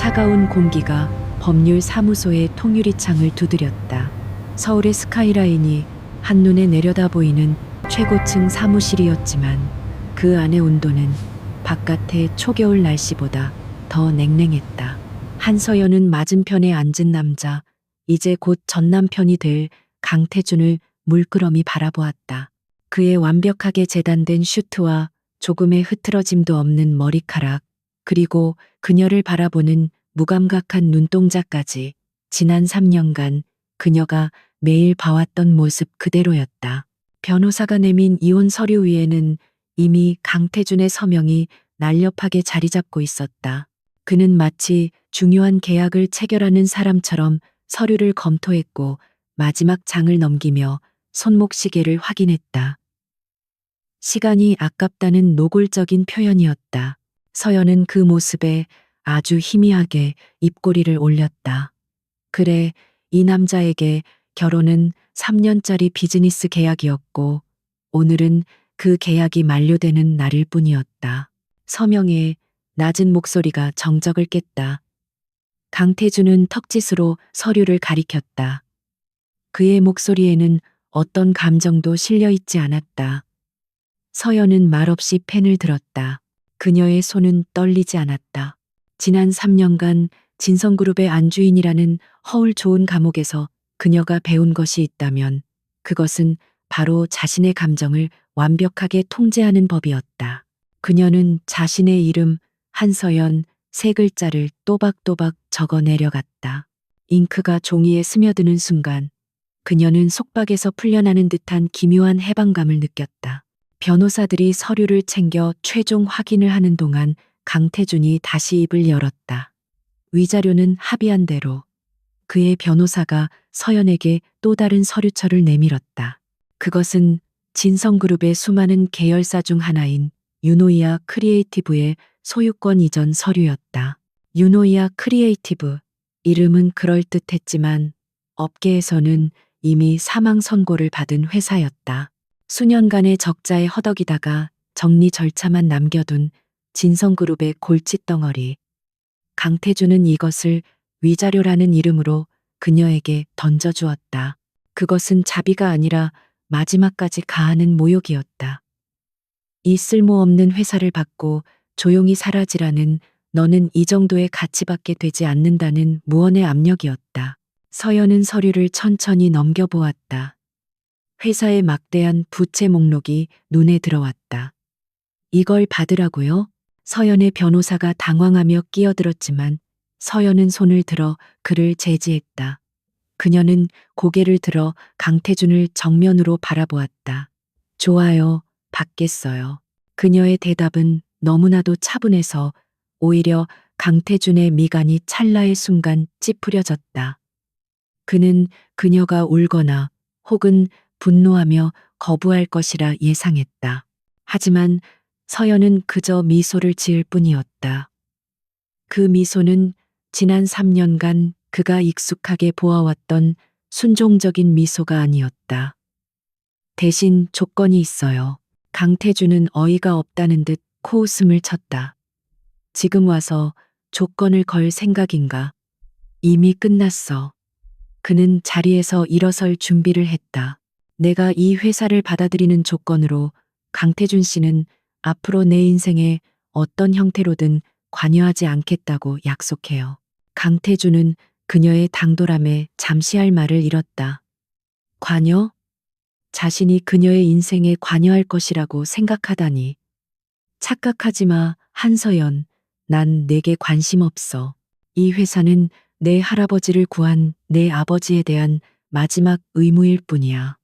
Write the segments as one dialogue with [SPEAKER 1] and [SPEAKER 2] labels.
[SPEAKER 1] 차가운 공기가 법률 사무소의 통유리창을 두드렸다. 서울의 스카이라인이 한눈에 내려다 보이는 최고층 사무실이었지만 그 안의 온도는 바깥의 초겨울 날씨보다 더 냉랭했다. 한서연은 맞은편에 앉은 남자, 이제 곧 전남편이 될 강태준을 물끄러미 바라보았다. 그의 완벽하게 재단된 슈트와 조금의 흐트러짐도 없는 머리카락, 그리고 그녀를 바라보는 무감각한 눈동자까지 지난 3년간 그녀가 매일 봐왔던 모습 그대로였다. 변호사가 내민 이혼 서류 위에는 이미 강태준의 서명이 날렵하게 자리 잡고 있었다. 그는 마치 중요한 계약을 체결하는 사람처럼 서류를 검토했고 마지막 장을 넘기며 손목시계를 확인했다. 시간이 아깝다는 노골적인 표현이었다. 서연은 그 모습에 아주 희미하게 입꼬리를 올렸다. 그래, 이 남자에게 결혼은 3년짜리 비즈니스 계약이었고 오늘은 그 계약이 만료되는 날일 뿐이었다. 서명의 낮은 목소리가 정적을 깼다. 강태준은 턱짓으로 서류를 가리켰다. 그의 목소리에는 어떤 감정도 실려 있지 않았다. 서연은 말없이 펜을 들었다. 그녀의 손은 떨리지 않았다. 지난 3년간 진성그룹의 안주인이라는 허울 좋은 감옥에서 그녀가 배운 것이 있다면 그것은 바로 자신의 감정을 완벽하게 통제하는 법이었다. 그녀는 자신의 이름 한서연 3글자를 또박또박 적어 내려갔다. 잉크가 종이에 스며드는 순간 그녀는 속박에서 풀려나는 듯한 기묘한 해방감을 느꼈다. 변호사들이 서류를 챙겨 최종 확인을 하는 동안 강태준이 다시 입을 열었다. 위자료는 합의한 대로. 그의 변호사가 서연에게 또 다른 서류철을 내밀었다. 그것은 진성그룹의 수많은 계열사 중 하나인 유노이아 크리에이티브의 소유권 이전 서류였다. 유노이아 크리에이티브, 이름은 그럴듯했지만 업계에서는 이미 사망 선고를 받은 회사였다. 수년간의 적자에 허덕이다가 정리 절차만 남겨둔 진성그룹의 골칫덩어리. 강태준은 이것을 위자료라는 이름으로 그녀에게 던져주었다. 그것은 자비가 아니라 마지막까지 가하는 모욕이었다. 이 쓸모없는 회사를 받고 조용히 사라지라는, 너는 이 정도의 가치밖에 되지 않는다는 무언의 압력이었다. 서연은 서류를 천천히 넘겨보았다. 회사의 막대한 부채 목록이 눈에 들어왔다. 이걸 받으라고요? 서연의 변호사가 당황하며 끼어들었지만 서연은 손을 들어 그를 제지했다. 그녀는 고개를 들어 강태준을 정면으로 바라보았다. 좋아요, 받겠어요. 그녀의 대답은 너무나도 차분해서 오히려 강태준의 미간이 찰나의 순간 찌푸려졌다. 그는 그녀가 울거나 혹은 분노하며 거부할 것이라 예상했다. 하지만 서연은 그저 미소를 지을 뿐이었다. 그 미소는 지난 3년간 그가 익숙하게 보아왔던 순종적인 미소가 아니었다. 대신 조건이 있어요. 강태준은 어이가 없다는 듯 코웃음을 쳤다. 지금 와서 조건을 걸 생각인가? 이미 끝났어. 그는 자리에서 일어설 준비를 했다. 내가 이 회사를 받아들이는 조건으로 강태준 씨는 앞으로 내 인생에 어떤 형태로든 관여하지 않겠다고 약속해요. 강태준은 그녀의 당돌함에 잠시 할 말을 잃었다. 관여? 자신이 그녀의 인생에 관여할 것이라고 생각하다니. 착각하지 마, 한서연. 난 내게 관심 없어. 이 회사는 내 할아버지를 구한 내 아버지에 대한 마지막 의무일 뿐이야.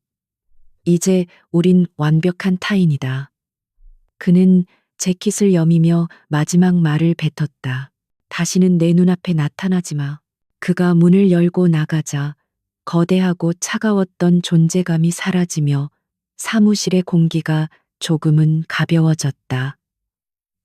[SPEAKER 1] 이제 우린 완벽한 타인이다. 그는 재킷을 여미며 마지막 말을 뱉었다. 다시는 내 눈앞에 나타나지 마. 그가 문을 열고 나가자 거대하고 차가웠던 존재감이 사라지며 사무실의 공기가 조금은 가벼워졌다.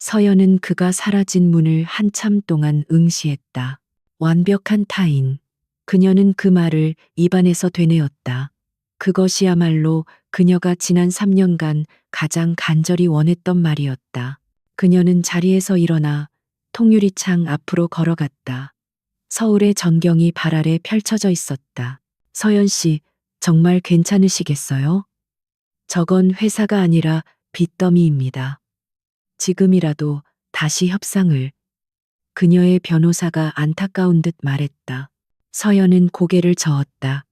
[SPEAKER 1] 서연은 그가 사라진 문을 한참 동안 응시했다. 완벽한 타인. 그녀는 그 말을 입안에서 되뇌었다. 그것이야말로 그녀가 지난 3년간 가장 간절히 원했던 말이었다. 그녀는 자리에서 일어나 통유리창 앞으로 걸어갔다. 서울의 전경이 발 아래 펼쳐져 있었다. 서연 씨, 정말 괜찮으시겠어요? 저건 회사가 아니라 빚더미입니다. 지금이라도 다시 협상을. 그녀의 변호사가 안타까운 듯 말했다. 서연은 고개를 저었다.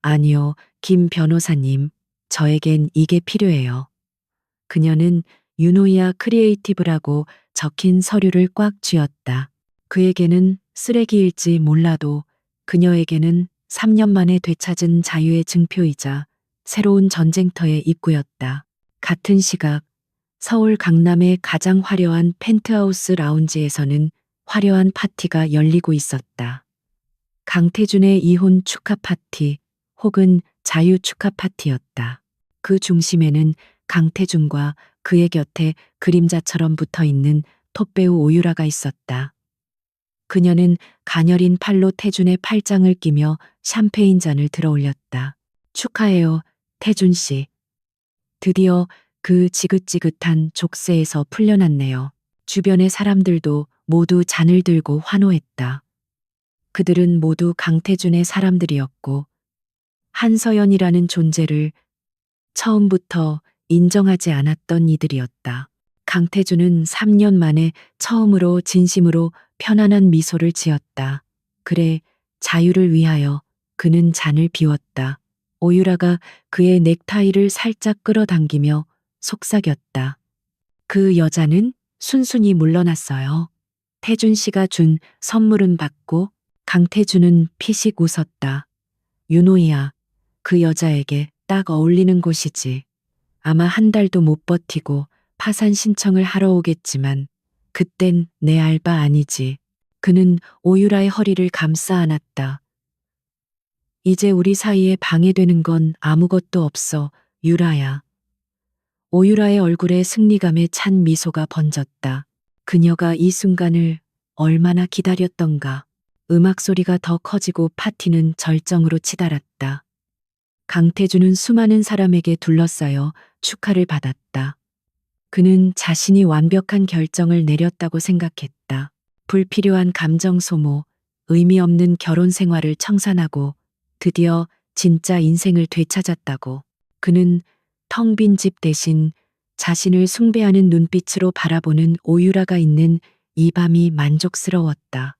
[SPEAKER 1] 아니요, 김 변호사님. 저에겐 이게 필요해요. 그녀는 유노이아 크리에이티브라고 적힌 서류를 꽉 쥐었다. 그에게는 쓰레기일지 몰라도 그녀에게는 3년 만에 되찾은 자유의 증표이자 새로운 전쟁터의 입구였다. 같은 시각 서울 강남의 가장 화려한 펜트하우스 라운지에서는 화려한 파티가 열리고 있었다. 강태준의 이혼 축하 파티 혹은 자유 축하 파티였다. 그 중심에는 강태준과 그의 곁에 그림자처럼 붙어 있는 톱배우 오유라가 있었다. 그녀는 가녀린 팔로 태준의 팔짱을 끼며 샴페인 잔을 들어 올렸다. 축하해요, 태준 씨. 드디어 그 지긋지긋한 족쇄에서 풀려났네요. 주변의 사람들도 모두 잔을 들고 환호했다. 그들은 모두 강태준의 사람들이었고 한서연이라는 존재를 처음부터 인정하지 않았던 이들이었다. 강태준은 3년 만에 처음으로 진심으로 편안한 미소를 지었다. 그래, 자유를 위하여 그는 잔을 비웠다. 오유라가 그의 넥타이를 살짝 끌어당기며 속삭였다. 그 여자는 순순히 물러났어요. 태준 씨가 준 선물은 받고 강태준은 피식 웃었다. 유노이야, 그 여자에게 딱 어울리는 곳이지. 아마 한 달도 못 버티고 파산 신청을 하러 오겠지만 그땐 내 알바 아니지. 그는 오유라의 허리를 감싸 안았다. 이제 우리 사이에 방해되는 건 아무것도 없어, 유라야. 오유라의 얼굴에 승리감에 찬 미소가 번졌다. 그녀가 이 순간을 얼마나 기다렸던가. 음악 소리가 더 커지고 파티는 절정으로 치달았다. 강태준은 수많은 사람에게 둘러싸여 축하를 받았다. 그는 자신이 완벽한 결정을 내렸다고 생각했다. 불필요한 감정 소모, 의미 없는 결혼 생활을 청산하고 드디어 진짜 인생을 되찾았다고. 그는 텅 빈 집 대신 자신을 숭배하는 눈빛으로 바라보는 오유라가 있는 이 밤이 만족스러웠다.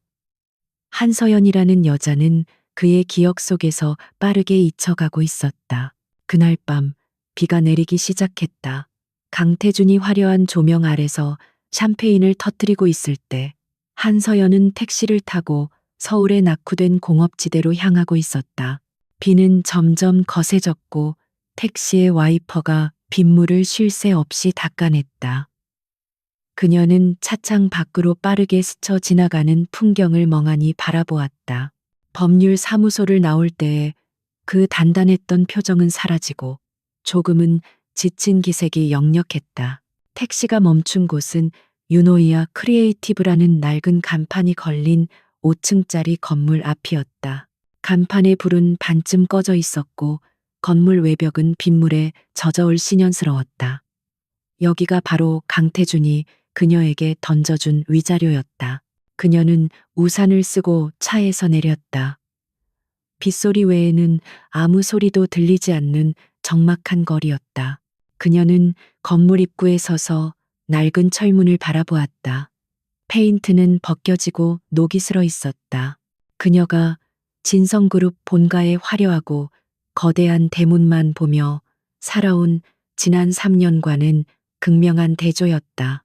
[SPEAKER 1] 한서연이라는 여자는 그의 기억 속에서 빠르게 잊혀가고 있었다. 그날 밤 비가 내리기 시작했다. 강태준이 화려한 조명 아래서 샴페인을 터뜨리고 있을 때 한서연은 택시를 타고 서울의 낙후된 공업지대로 향하고 있었다. 비는 점점 거세졌고 택시의 와이퍼가 빗물을 쉴 새 없이 닦아냈다. 그녀는 차창 밖으로 빠르게 스쳐 지나가는 풍경을 멍하니 바라보았다. 법률 사무소를 나올 때에 그 단단했던 표정은 사라지고 조금은 지친 기색이 역력했다. 택시가 멈춘 곳은 유노이아 크리에이티브라는 낡은 간판이 걸린 5층짜리 건물 앞이었다. 간판의 불은 반쯤 꺼져 있었고 건물 외벽은 빗물에 젖어 울씬연스러웠다. 여기가 바로 강태준이 그녀에게 던져준 위자료였다. 그녀는 우산을 쓰고 차에서 내렸다. 빗소리 외에는 아무 소리도 들리지 않는 적막한 거리였다. 그녀는 건물 입구에 서서 낡은 철문을 바라보았다. 페인트는 벗겨지고 녹이 슬어 있었다. 그녀가 진성그룹 본가의 화려하고 거대한 대문만 보며 살아온 지난 3년과는 극명한 대조였다.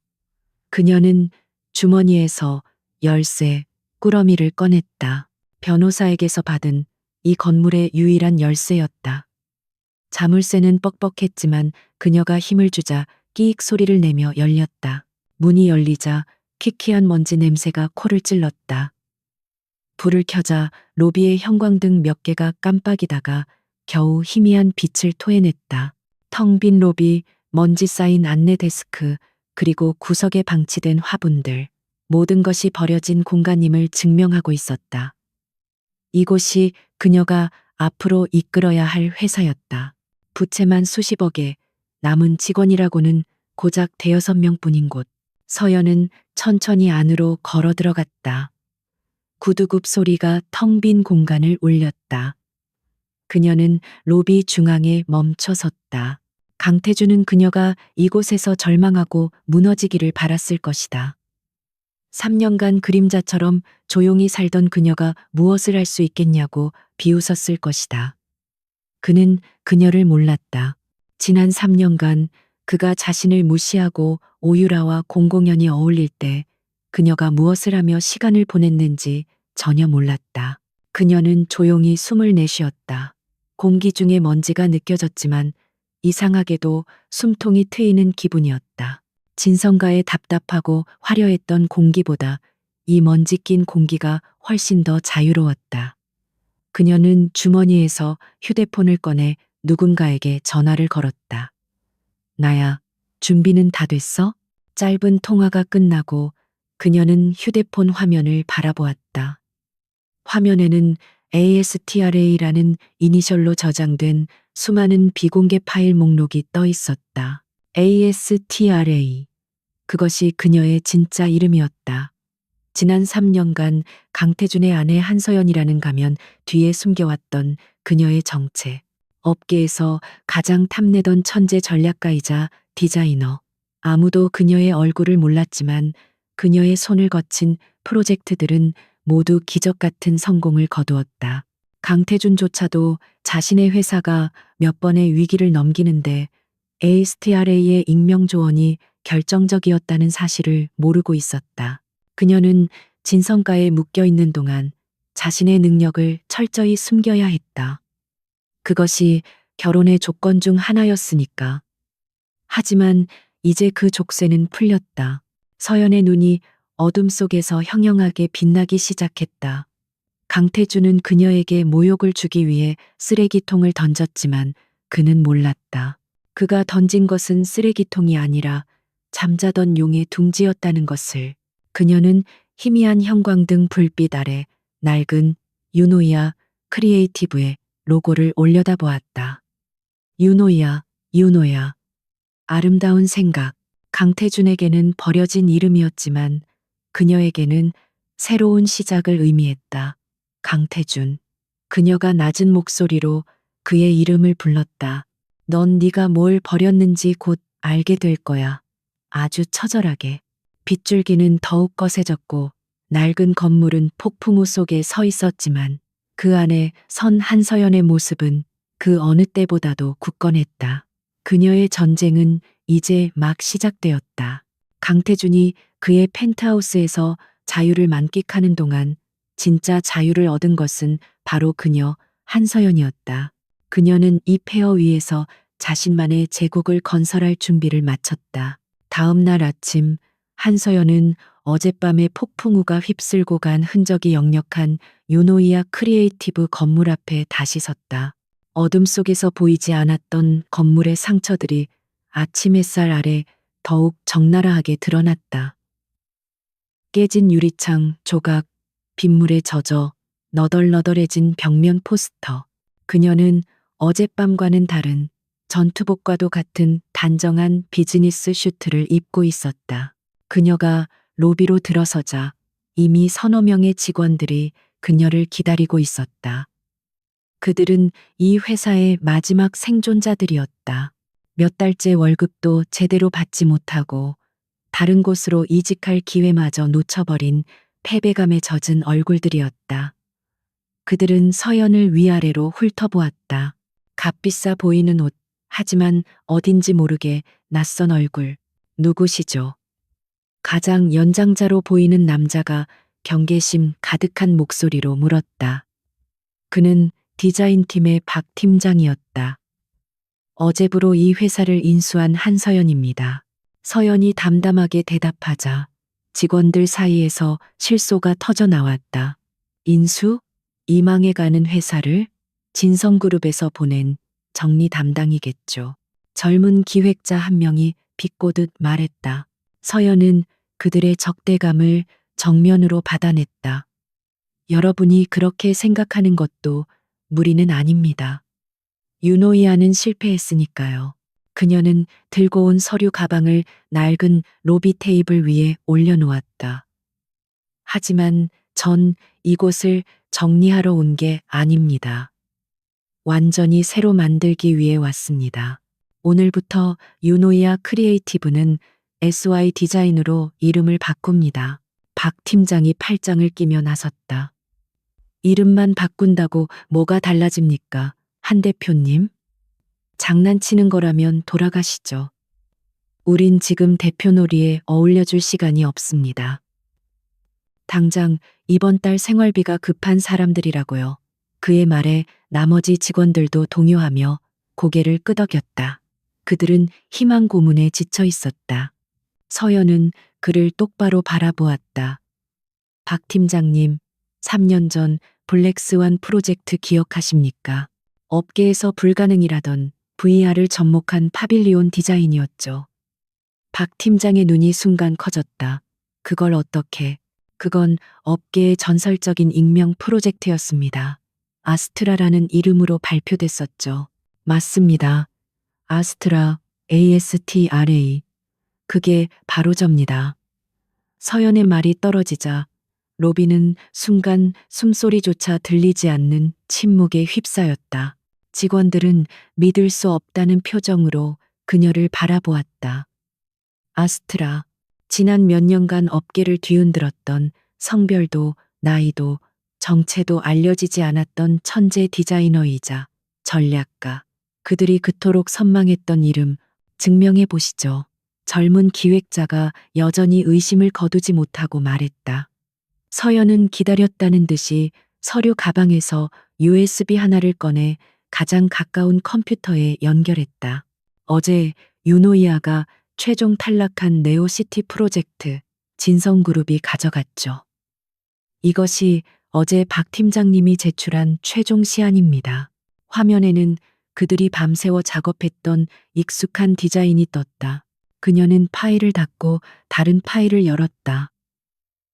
[SPEAKER 1] 그녀는 주머니에서 열쇠, 꾸러미를 꺼냈다. 변호사에게서 받은 이 건물의 유일한 열쇠였다. 자물쇠는 뻑뻑했지만 그녀가 힘을 주자 끼익 소리를 내며 열렸다. 문이 열리자 키키한 먼지 냄새가 코를 찔렀다. 불을 켜자 로비의 형광등 몇 개가 깜빡이다가 겨우 희미한 빛을 토해냈다. 텅 빈 로비, 먼지 쌓인 안내 데스크, 그리고 구석에 방치된 화분들. 모든 것이 버려진 공간임을 증명하고 있었다. 이곳이 그녀가 앞으로 이끌어야 할 회사였다. 부채만 수십억에 남은 직원이라고는 고작 대여섯 명뿐인 곳. 서연은 천천히 안으로 걸어 들어갔다. 구두굽 소리가 텅 빈 공간을 울렸다. 그녀는 로비 중앙에 멈춰 섰다. 강태준은 그녀가 이곳에서 절망하고 무너지기를 바랐을 것이다. 3년간 그림자처럼 조용히 살던 그녀가 무엇을 할 수 있겠냐고 비웃었을 것이다. 그는 그녀를 몰랐다. 지난 3년간 그가 자신을 무시하고 오유라와 공공연히 어울릴 때 그녀가 무엇을 하며 시간을 보냈는지 전혀 몰랐다. 그녀는 조용히 숨을 내쉬었다. 공기 중에 먼지가 느껴졌지만 이상하게도 숨통이 트이는 기분이었다. 진성가의 답답하고 화려했던 공기보다 이 먼지 낀 공기가 훨씬 더 자유로웠다. 그녀는 주머니에서 휴대폰을 꺼내 누군가에게 전화를 걸었다. 나야, 준비는 다 됐어? 짧은 통화가 끝나고 그녀는 휴대폰 화면을 바라보았다. 화면에는 ASTRA라는 이니셜로 저장된 수많은 비공개 파일 목록이 떠 있었다. ASTRA. 그것이 그녀의 진짜 이름이었다. 지난 3년간 강태준의 아내 한서연이라는 가면 뒤에 숨겨왔던 그녀의 정체. 업계에서 가장 탐내던 천재 전략가이자 디자이너. 아무도 그녀의 얼굴을 몰랐지만 그녀의 손을 거친 프로젝트들은 모두 기적 같은 성공을 거두었다. 강태준조차도 자신의 회사가 몇 번의 위기를 넘기는데 ASTRA의 익명 조언이 결정적이었다는 사실을 모르고 있었다. 그녀는 진성가에 묶여 있는 동안 자신의 능력을 철저히 숨겨야 했다. 그것이 결혼의 조건 중 하나였으니까. 하지만 이제 그 족쇄는 풀렸다. 서연의 눈이 어둠 속에서 형형하게 빛나기 시작했다. 강태준은 그녀에게 모욕을 주기 위해 쓰레기통을 던졌지만 그는 몰랐다. 그가 던진 것은 쓰레기통이 아니라 잠자던 용의 둥지였다는 것을. 그녀는 희미한 형광등 불빛 아래 낡은 유노이아 크리에이티브의 로고를 올려다보았다. 유노이아, 유노야. 아름다운 생각. 강태준에게는 버려진 이름이었지만 그녀에게는 새로운 시작을 의미했다. 강태준. 그녀가 낮은 목소리로 그의 이름을 불렀다. 넌 네가 뭘 버렸는지 곧 알게 될 거야. 아주 처절하게. 빗줄기는 더욱 거세졌고 낡은 건물은 폭풍우 속에 서 있었지만 그 안에 선 한서연의 모습은 그 어느 때보다도 굳건했다. 그녀의 전쟁은 이제 막 시작되었다. 강태준이 그의 펜트하우스에서 자유를 만끽하는 동안 진짜 자유를 얻은 것은 바로 그녀 한서연이었다. 그녀는 이 폐허 위에서 자신만의 제국을 건설할 준비를 마쳤다. 다음 날 아침 한서연은 어젯밤에 폭풍우가 휩쓸고 간 흔적이 역력한 유노이아 크리에이티브 건물 앞에 다시 섰다. 어둠 속에서 보이지 않았던 건물의 상처들이 아침 햇살 아래 더욱 적나라하게 드러났다. 깨진 유리창, 조각, 빗물에 젖어 너덜너덜해진 벽면 포스터. 그녀는 어젯밤과는 다른 전투복과도 같은 단정한 비즈니스 슈트를 입고 있었다. 그녀가 로비로 들어서자 이미 서너 명의 직원들이 그녀를 기다리고 있었다. 그들은 이 회사의 마지막 생존자들이었다. 몇 달째 월급도 제대로 받지 못하고 다른 곳으로 이직할 기회마저 놓쳐버린 패배감에 젖은 얼굴들이었다. 그들은 서연을 위아래로 훑어보았다. 값비싸 보이는 옷, 하지만 어딘지 모르게 낯선 얼굴. 누구시죠? 가장 연장자로 보이는 남자가 경계심 가득한 목소리로 물었다. 그는 디자인팀의 박 팀장이었다. 어제부로 이 회사를 인수한 한서연입니다. 서연이 담담하게 대답하자 직원들 사이에서 실소가 터져 나왔다. 인수? 이망해가는 회사를 진성그룹에서 보낸 정리 담당이겠죠. 젊은 기획자 한 명이 비꼬듯 말했다. 서연은 그들의 적대감을 정면으로 받아냈다. 여러분이 그렇게 생각하는 것도 무리는 아닙니다. 유노이아는 실패했으니까요. 그녀는 들고 온 서류 가방을 낡은 로비 테이블 위에 올려놓았다. 하지만 전 이곳을 정리하러 온 게 아닙니다. 완전히 새로 만들기 위해 왔습니다. 오늘부터 유노이아 크리에이티브는 SY 디자인으로 이름을 바꿉니다. 박 팀장이 팔짱을 끼며 나섰다. 이름만 바꾼다고 뭐가 달라집니까? 한 대표님? 장난치는 거라면 돌아가시죠. 우린 지금 대표 놀이에 어울려줄 시간이 없습니다. 당장 이번 달 생활비가 급한 사람들이라고요. 그의 말에 나머지 직원들도 동요하며 고개를 끄덕였다. 그들은 희망 고문에 지쳐 있었다. 서연은 그를 똑바로 바라보았다. 박 팀장님, 3년 전 블랙스완 프로젝트 기억하십니까? 업계에서 불가능이라던 VR을 접목한 파빌리온 디자인이었죠. 박 팀장의 눈이 순간 커졌다. 그걸 어떻게? 그건 업계의 전설적인 익명 프로젝트였습니다. 아스트라라는 이름으로 발표됐었죠. 맞습니다. 아스트라, ASTRA. 그게 바로 접니다. 서연의 말이 떨어지자 로비는 순간 숨소리조차 들리지 않는 침묵에 휩싸였다. 직원들은 믿을 수 없다는 표정으로 그녀를 바라보았다. 아스트라, 지난 몇 년간 업계를 뒤흔들었던 성별도 나이도 정체도 알려지지 않았던 천재 디자이너이자 전략가. 그들이 그토록 선망했던 이름 증명해 보시죠. 젊은 기획자가 여전히 의심을 거두지 못하고 말했다. 서연은 기다렸다는 듯이 서류 가방에서 USB 하나를 꺼내 가장 가까운 컴퓨터에 연결했다. 어제 유노이아가 최종 탈락한 네오시티 프로젝트 진성그룹이 가져갔죠. 이것이 어제 박 팀장님이 제출한 최종 시안입니다. 화면에는 그들이 밤새워 작업했던 익숙한 디자인이 떴다. 그녀는 파일을 닫고 다른 파일을 열었다.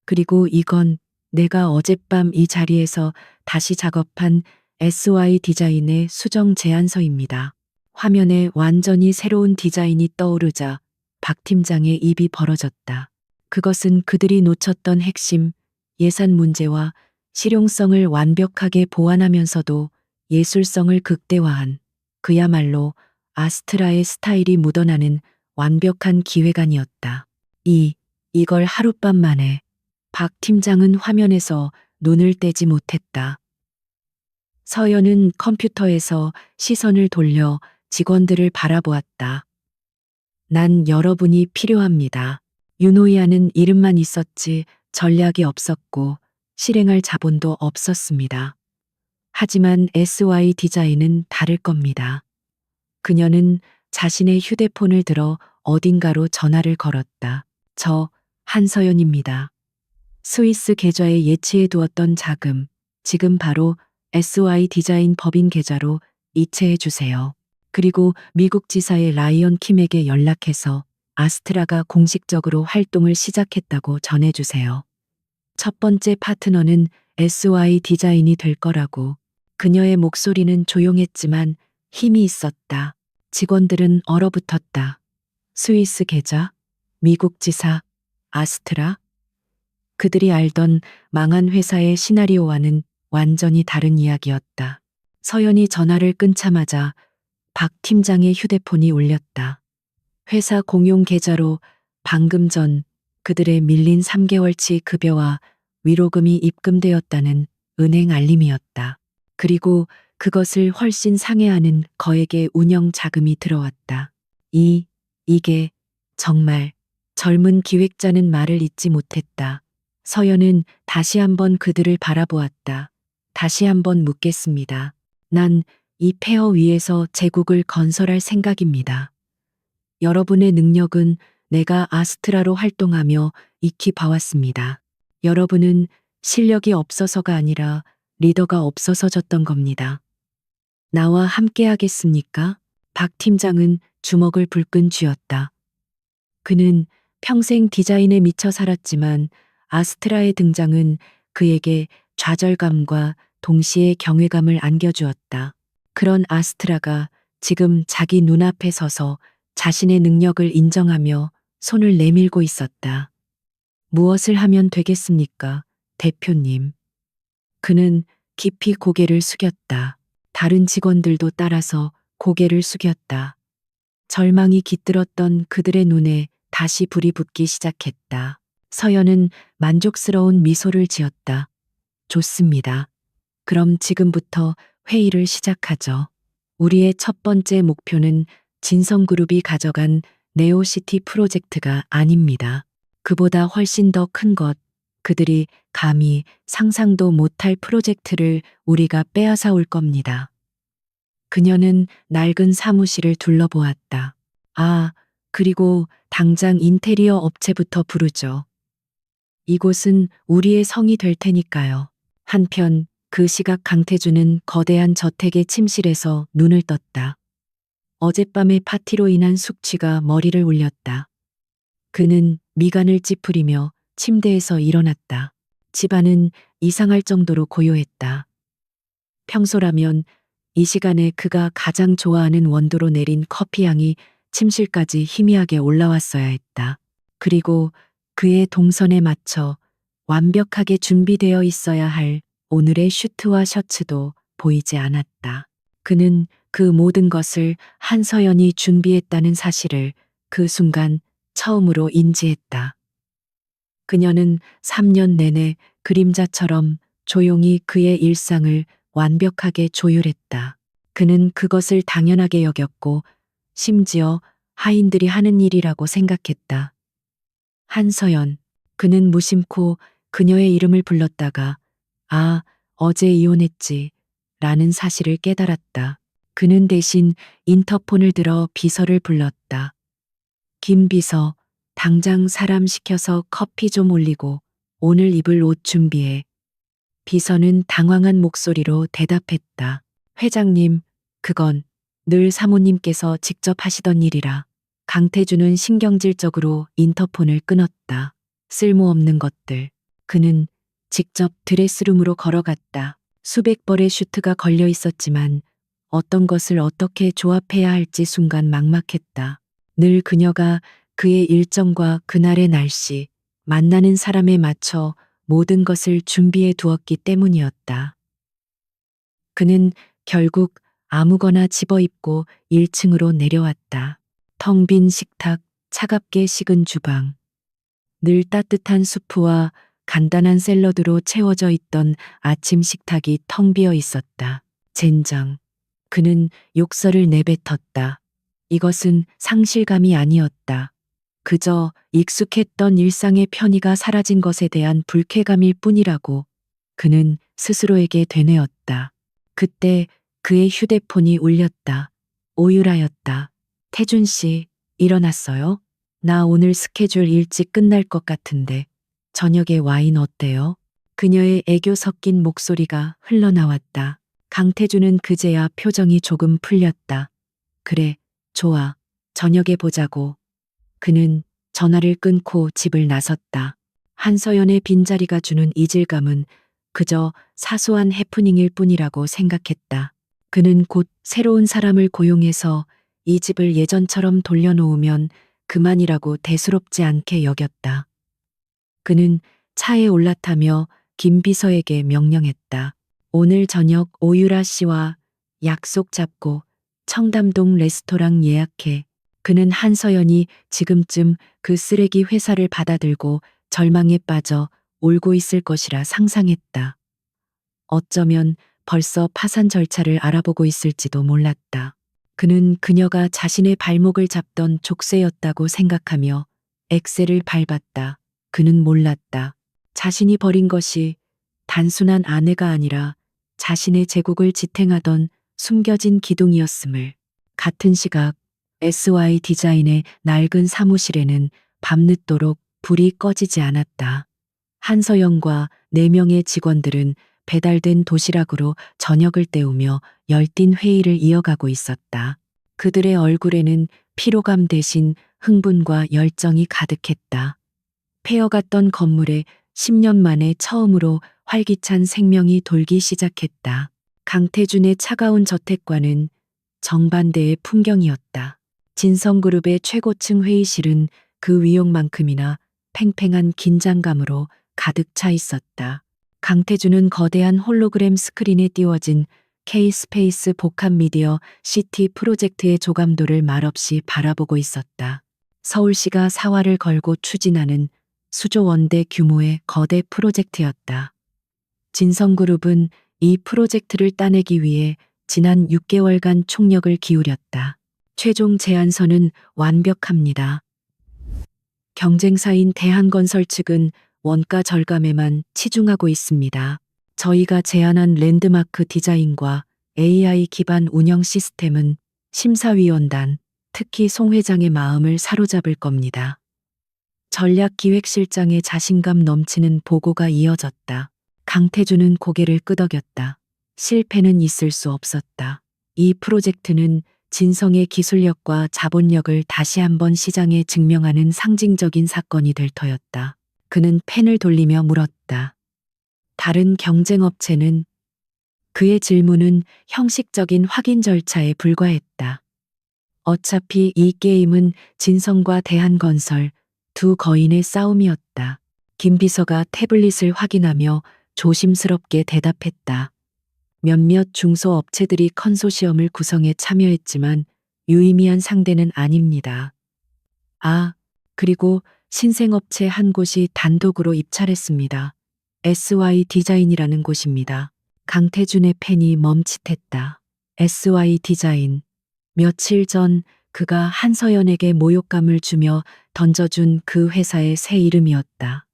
[SPEAKER 1] 그리고 이건 내가 어젯밤 이 자리에서 다시 작업한 SY 디자인의 수정 제안서입니다. 화면에 완전히 새로운 디자인이 떠오르자 박 팀장의 입이 벌어졌다. 그것은 그들이 놓쳤던 핵심, 예산 문제와 실용성을 완벽하게 보완하면서도 예술성을 극대화한 그야말로 아스트라의 스타일이 묻어나는 완벽한 기획안이었다. 이걸 하룻밤 만에 박 팀장은 화면에서 눈을 떼지 못했다. 서연은 컴퓨터에서 시선을 돌려 직원들을 바라보았다. 난 여러분이 필요합니다. 유노이아는 이름만 있었지 전략이 없었고 실행할 자본도 없었습니다. 하지만 SY 디자인은 다를 겁니다. 그녀는 자신의 휴대폰을 들어 어딘가로 전화를 걸었다. 저 한서연입니다. 스위스 계좌에 예치해 두었던 자금, 지금 바로 SY 디자인 법인 계좌로 이체해 주세요. 그리고 미국 지사의 라이언 킴에게 연락해서 아스트라가 공식적으로 활동을 시작했다고 전해주세요. 첫 번째 파트너는 SY 디자인이 될 거라고. 그녀의 목소리는 조용했지만 힘이 있었다. 직원들은 얼어붙었다. 스위스 계좌, 미국 지사, 아스트라. 그들이 알던 망한 회사의 시나리오와는 완전히 다른 이야기였다. 서연이 전화를 끊자마자 박 팀장의 휴대폰이 울렸다. 회사 공용 계좌로 방금 전 그들의 밀린 3개월치 급여와 위로금이 입금되었다는 은행 알림이었다. 그리고 그것을 훨씬 상회하는 거액의 운영 자금이 들어왔다. 이게 정말 젊은 기획자는 말을 잇지 못했다. 서연은 다시 한번 그들을 바라보았다. 다시 한번 묻겠습니다. 난 이 폐허 위에서 제국을 건설할 생각입니다. 여러분의 능력은 내가 아스트라로 활동하며 익히 봐왔습니다. 여러분은 실력이 없어서가 아니라 리더가 없어서 졌던 겁니다. 나와 함께 하겠습니까? 박 팀장은 주먹을 불끈 쥐었다. 그는 평생 디자인에 미쳐 살았지만 아스트라의 등장은 그에게 좌절감과 동시에 경외감을 안겨주었다. 그런 아스트라가 지금 자기 눈앞에 서서 자신의 능력을 인정하며 손을 내밀고 있었다. 무엇을 하면 되겠습니까, 대표님? 그는 깊이 고개를 숙였다. 다른 직원들도 따라서 고개를 숙였다. 절망이 깃들었던 그들의 눈에 다시 불이 붙기 시작했다. 서연은 만족스러운 미소를 지었다. 좋습니다. 그럼 지금부터 회의를 시작하죠. 우리의 첫 번째 목표는 진성그룹이 가져간 네오시티 프로젝트가 아닙니다. 그보다 훨씬 더 큰 것, 그들이 감히 상상도 못할 프로젝트를 우리가 빼앗아 올 겁니다. 그녀는 낡은 사무실을 둘러보았다. 아, 그리고 당장 인테리어 업체부터 부르죠. 이곳은 우리의 성이 될 테니까요. 한편 그 시각 강태주는 거대한 저택의 침실에서 눈을 떴다. 어젯밤의 파티로 인한 숙취가 머리를 울렸다. 그는 미간을 찌푸리며 침대에서 일어났다. 집안은 이상할 정도로 고요했다. 평소라면 이 시간에 그가 가장 좋아하는 원두로 내린 커피 향이 침실까지 희미하게 올라왔어야 했다. 그리고 그의 동선에 맞춰 완벽하게 준비되어 있어야 할 오늘의 슈트와 셔츠도 보이지 않았다. 그는 그 모든 것을 한서연이 준비했다는 사실을 그 순간 처음으로 인지했다. 그녀는 3년 내내 그림자처럼 조용히 그의 일상을 완벽하게 조율했다. 그는 그것을 당연하게 여겼고 심지어 하인들이 하는 일이라고 생각했다. 한서연, 그는 무심코 그녀의 이름을 불렀다가 아, 어제 이혼했지 라는 사실을 깨달았다. 그는 대신 인터폰을 들어 비서를 불렀다. 김 비서, 당장 사람 시켜서 커피 좀 올리고 오늘 입을 옷 준비해. 비서는 당황한 목소리로 대답했다. 회장님, 그건 늘 사모님께서 직접 하시던 일이라. 강태주는 신경질적으로 인터폰을 끊었다. 쓸모없는 것들. 그는 직접 드레스룸으로 걸어갔다. 수백 벌의 슈트가 걸려 있었지만 어떤 것을 어떻게 조합해야 할지 순간 막막했다. 늘 그녀가 그의 일정과 그날의 날씨, 만나는 사람에 맞춰 모든 것을 준비해 두었기 때문이었다. 그는 결국 아무거나 집어입고 1층으로 내려왔다. 텅 빈 식탁, 차갑게 식은 주방. 늘 따뜻한 수프와 간단한 샐러드로 채워져 있던 아침 식탁이 텅 비어 있었다. 젠장. 그는 욕설을 내뱉었다. 이것은 상실감이 아니었다. 그저 익숙했던 일상의 편의가 사라진 것에 대한 불쾌감일 뿐이라고 그는 스스로에게 되뇌었다. 그때 그의 휴대폰이 울렸다. 오유라였다. 태준 씨, 일어났어요? 나 오늘 스케줄 일찍 끝날 것 같은데 저녁에 와인 어때요? 그녀의 애교 섞인 목소리가 흘러나왔다. 강태준은 그제야 표정이 조금 풀렸다. 그래, 좋아. 저녁에 보자고. 그는 전화를 끊고 집을 나섰다. 한서연의 빈자리가 주는 이질감은 그저 사소한 해프닝일 뿐이라고 생각했다. 그는 곧 새로운 사람을 고용해서 이 집을 예전처럼 돌려놓으면 그만이라고 대수롭지 않게 여겼다. 그는 차에 올라타며 김 비서에게 명령했다. 오늘 저녁 오유라 씨와 약속 잡고 청담동 레스토랑 예약해. 그는 한서연이 지금쯤 그 쓰레기 회사를 받아들고 절망에 빠져 울고 있을 것이라 상상했다. 어쩌면 벌써 파산 절차를 알아보고 있을지도 몰랐다. 그는 그녀가 자신의 발목을 잡던 족쇄였다고 생각하며 엑셀을 밟았다. 그는 몰랐다. 자신이 버린 것이 단순한 아내가 아니라 자신의 제국을 지탱하던 숨겨진 기둥이었음을. 같은 시각 SY 디자인의 낡은 사무실에는 밤늦도록 불이 꺼지지 않았다. 한서영과 4명의 직원들은 배달된 도시락으로 저녁을 때우며 열띤 회의를 이어가고 있었다. 그들의 얼굴에는 피로감 대신 흥분과 열정이 가득했다. 폐허갔던 건물에 10년 만에 처음으로 활기찬 생명이 돌기 시작했다. 강태준의 차가운 저택과는 정반대의 풍경이었다. 진성그룹의 최고층 회의실은 그 위용만큼이나 팽팽한 긴장감으로 가득 차 있었다. 강태준은 거대한 홀로그램 스크린에 띄워진 K-스페이스 복합 미디어 시티 프로젝트의 조감도를 말없이 바라보고 있었다. 서울시가 사활을 걸고 추진하는 수조 원대 규모의 거대 프로젝트였다. 진성그룹은 이 프로젝트를 따내기 위해 지난 6개월간 총력을 기울였다. 최종 제안서는 완벽합니다. 경쟁사인 대한건설 측은 원가 절감에만 치중하고 있습니다. 저희가 제안한 랜드마크 디자인과 AI 기반 운영 시스템은 심사위원단, 특히 송 회장의 마음을 사로잡을 겁니다. 전략기획실장의 자신감 넘치는 보고가 이어졌다. 강태준은 고개를 끄덕였다. 실패는 있을 수 없었다. 이 프로젝트는 진성의 기술력과 자본력을 다시 한번 시장에 증명하는 상징적인 사건이 될 터였다. 그는 펜을 돌리며 물었다. 다른 경쟁업체는? 그의 질문은 형식적인 확인 절차에 불과했다. 어차피 이 게임은 진성과 대한건설 두 거인의 싸움이었다. 김 비서가 태블릿을 확인하며 조심스럽게 대답했다. 몇몇 중소업체들이 컨소시엄을 구성해 참여했지만 유의미한 상대는 아닙니다. 아, 그리고 신생업체 한 곳이 단독으로 입찰했습니다. SY 디자인이라는 곳입니다. 강태준의 펜이 멈칫했다. SY 디자인. 며칠 전 그가 한서연에게 모욕감을 주며 던져준 그 회사의 새 이름이었다.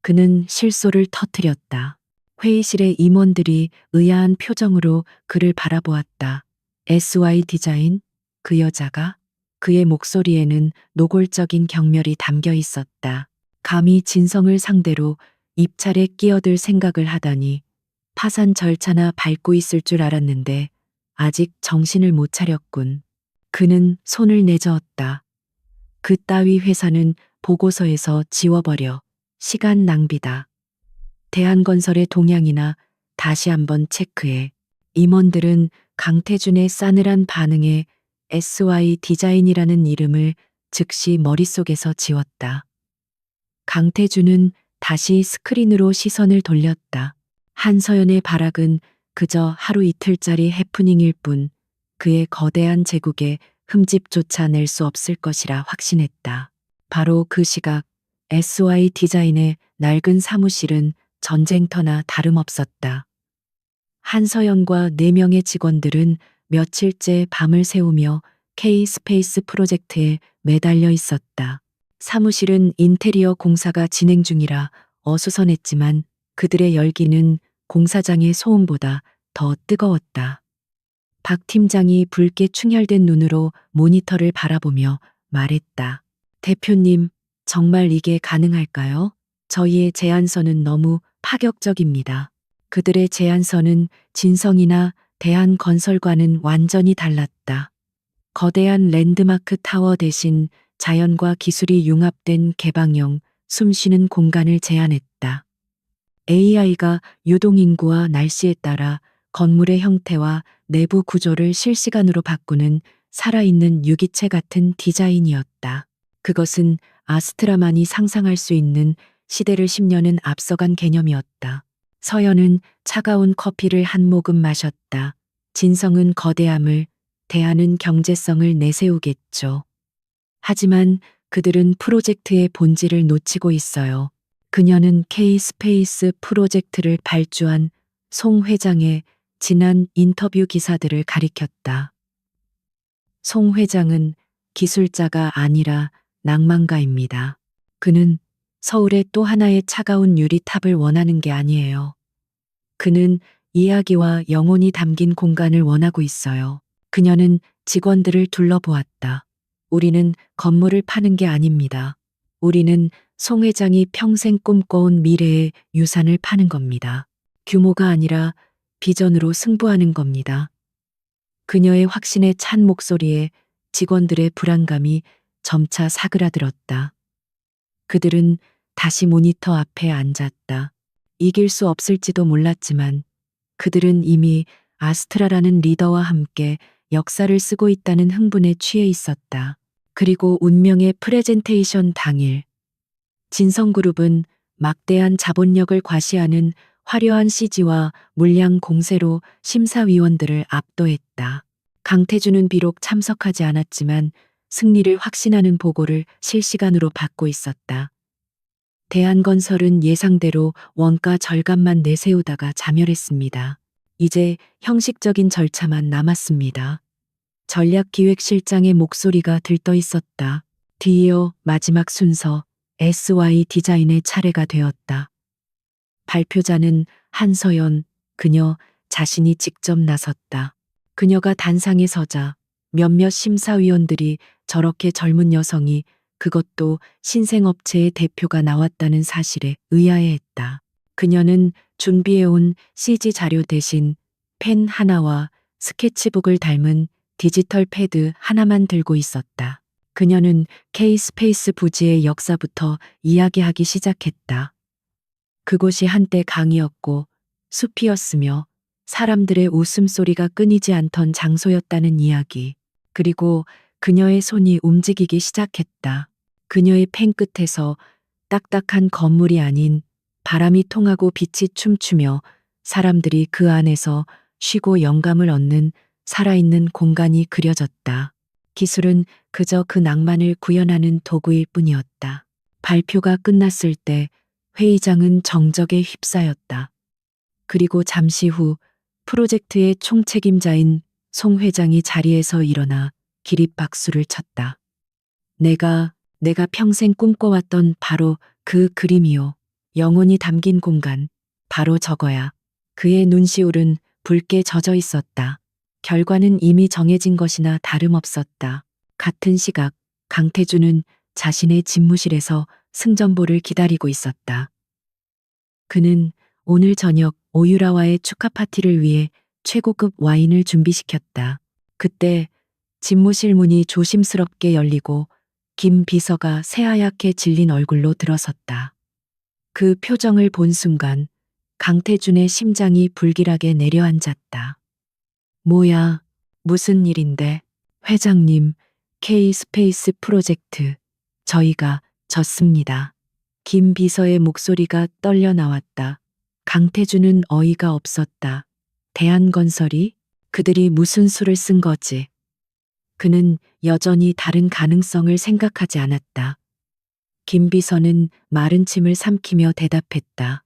[SPEAKER 1] 그는 실소를 터뜨렸다. 회의실의 임원들이 의아한 표정으로 그를 바라보았다. SY 디자인? 그 여자가? 그의 목소리에는 노골적인 경멸이 담겨 있었다. 감히 진성을 상대로 입찰에 끼어들 생각을 하다니. 파산 절차나 밟고 있을 줄 알았는데 아직 정신을 못 차렸군. 그는 손을 내저었다. 그 따위 회사는 보고서에서 지워버려. 시간 낭비다. 대한건설의 동향이나 다시 한번 체크해. 임원들은 강태준의 싸늘한 반응에 SY 디자인이라는 이름을 즉시 머릿속에서 지웠다. 강태준은 다시 스크린으로 시선을 돌렸다. 한서연의 발악은 그저 하루 이틀짜리 해프닝일 뿐 그의 거대한 제국에 흠집조차 낼 수 없을 것이라 확신했다. 바로 그 시각 SY 디자인의 낡은 사무실은 전쟁터나 다름없었다. 한서연과 4명의 직원들은 며칠째 밤을 새우며 K-스페이스 프로젝트에 매달려 있었다. 사무실은 인테리어 공사가 진행 중이라 어수선했지만 그들의 열기는 공사장의 소음보다 더 뜨거웠다. 박 팀장이 붉게 충혈된 눈으로 모니터를 바라보며 말했다. 대표님, 정말 이게 가능할까요? 저희의 제안서는 너무 파격적입니다. 그들의 제안서는 진성이나 대한건설과는 완전히 달랐다. 거대한 랜드마크 타워 대신 자연과 기술이 융합된 개방형, 숨쉬는 공간을 제안했다. AI가 유동인구와 날씨에 따라 건물의 형태와 내부 구조를 실시간으로 바꾸는 살아있는 유기체 같은 디자인이었다. 그것은 아스트라만이 상상할 수 있는 시대를 10년은 앞서간 개념이었다. 서연은 차가운 커피를 한 모금 마셨다. 진성은 거대함을, 대안은 경제성을 내세우겠죠. 하지만 그들은 프로젝트의 본질을 놓치고 있어요. 그녀는 K-스페이스 프로젝트를 발주한 송 회장의 지난 인터뷰 기사들을 가리켰다. 송 회장은 기술자가 아니라 낭만가입니다. 그는 서울의 또 하나의 차가운 유리탑을 원하는 게 아니에요. 그는 이야기와 영혼이 담긴 공간을 원하고 있어요. 그녀는 직원들을 둘러보았다. 우리는 건물을 파는 게 아닙니다. 우리는 송 회장이 평생 꿈꿔온 미래의 유산을 파는 겁니다. 규모가 아니라 비전으로 승부하는 겁니다. 그녀의 확신에 찬 목소리에 직원들의 불안감이 점차 사그라들었다. 그들은 다시 모니터 앞에 앉았다. 이길 수 없을지도 몰랐지만 그들은 이미 아스트라라는 리더와 함께 역사를 쓰고 있다는 흥분에 취해 있었다. 그리고 운명의 프레젠테이션 당일, 진성그룹은 막대한 자본력을 과시하는 화려한 CG와 물량 공세로 심사위원들을 압도했다. 강태준은 비록 참석하지 않았지만 승리를 확신하는 보고를 실시간으로 받고 있었다. 대한건설은 예상대로 원가 절감만 내세우다가 자멸했습니다. 이제 형식적인 절차만 남았습니다. 전략기획실장의 목소리가 들떠 있었다. 드디어 마지막 순서 SY 디자인의 차례가 되었다. 발표자는 한서연, 그녀 자신이 직접 나섰다. 그녀가 단상에 서자 몇몇 심사위원들이 저렇게 젊은 여성이, 그것도 신생업체의 대표가 나왔다는 사실에 의아해했다. 그녀는 준비해온 CG 자료 대신 펜 하나와 스케치북을 닮은 디지털 패드 하나만 들고 있었다. 그녀는 K-스페이스 부지의 역사부터 이야기하기 시작했다. 그곳이 한때 강이었고 숲이었으며 사람들의 웃음소리가 끊이지 않던 장소였다는 이야기. 그리고 그녀의 손이 움직이기 시작했다. 그녀의 펜 끝에서 딱딱한 건물이 아닌 바람이 통하고 빛이 춤추며 사람들이 그 안에서 쉬고 영감을 얻는 살아있는 공간이 그려졌다. 기술은 그저 그 낭만을 구현하는 도구일 뿐이었다. 발표가 끝났을 때 회의장은 정적에 휩싸였다. 그리고 잠시 후 프로젝트의 총책임자인 송 회장이 자리에서 일어나 기립박수를 쳤다. 내가 평생 꿈꿔왔던 바로 그 그림이요. 영혼이 담긴 공간. 바로 저거야. 그의 눈시울은 붉게 젖어 있었다. 결과는 이미 정해진 것이나 다름없었다. 같은 시각, 강태준은 자신의 집무실에서 승전보를 기다리고 있었다. 그는 오늘 저녁 오유라와의 축하 파티를 위해 최고급 와인을 준비시켰다. 그때 집무실 문이 조심스럽게 열리고 김 비서가 새하얗게 질린 얼굴로 들어섰다. 그 표정을 본 순간 강태준의 심장이 불길하게 내려앉았다. 뭐야, 무슨 일인데? 회장님, K-스페이스 프로젝트, 저희가 졌습니다. 김 비서의 목소리가 떨려 나왔다. 강태준은 어이가 없었다. 대한건설이? 그들이 무슨 수를 쓴 거지? 그는 여전히 다른 가능성을 생각하지 않았다. 김 비서는 마른 침을 삼키며 대답했다.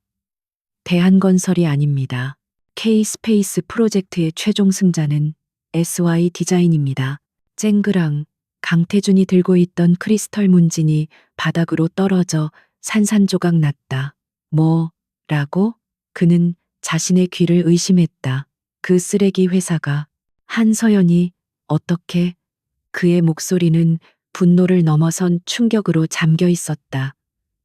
[SPEAKER 1] 대한건설이 아닙니다. K-스페이스 프로젝트의 최종 승자는 SY 디자인입니다. 쨍그랑 강태준이 들고 있던 크리스털 문진이 바닥으로 떨어져 산산조각 났다. 뭐라고? 그는 자신의 귀를 의심했다. 그 쓰레기 회사가, 한서연이, 어떻게? 그의 목소리는 분노를 넘어선 충격으로 잠겨 있었다.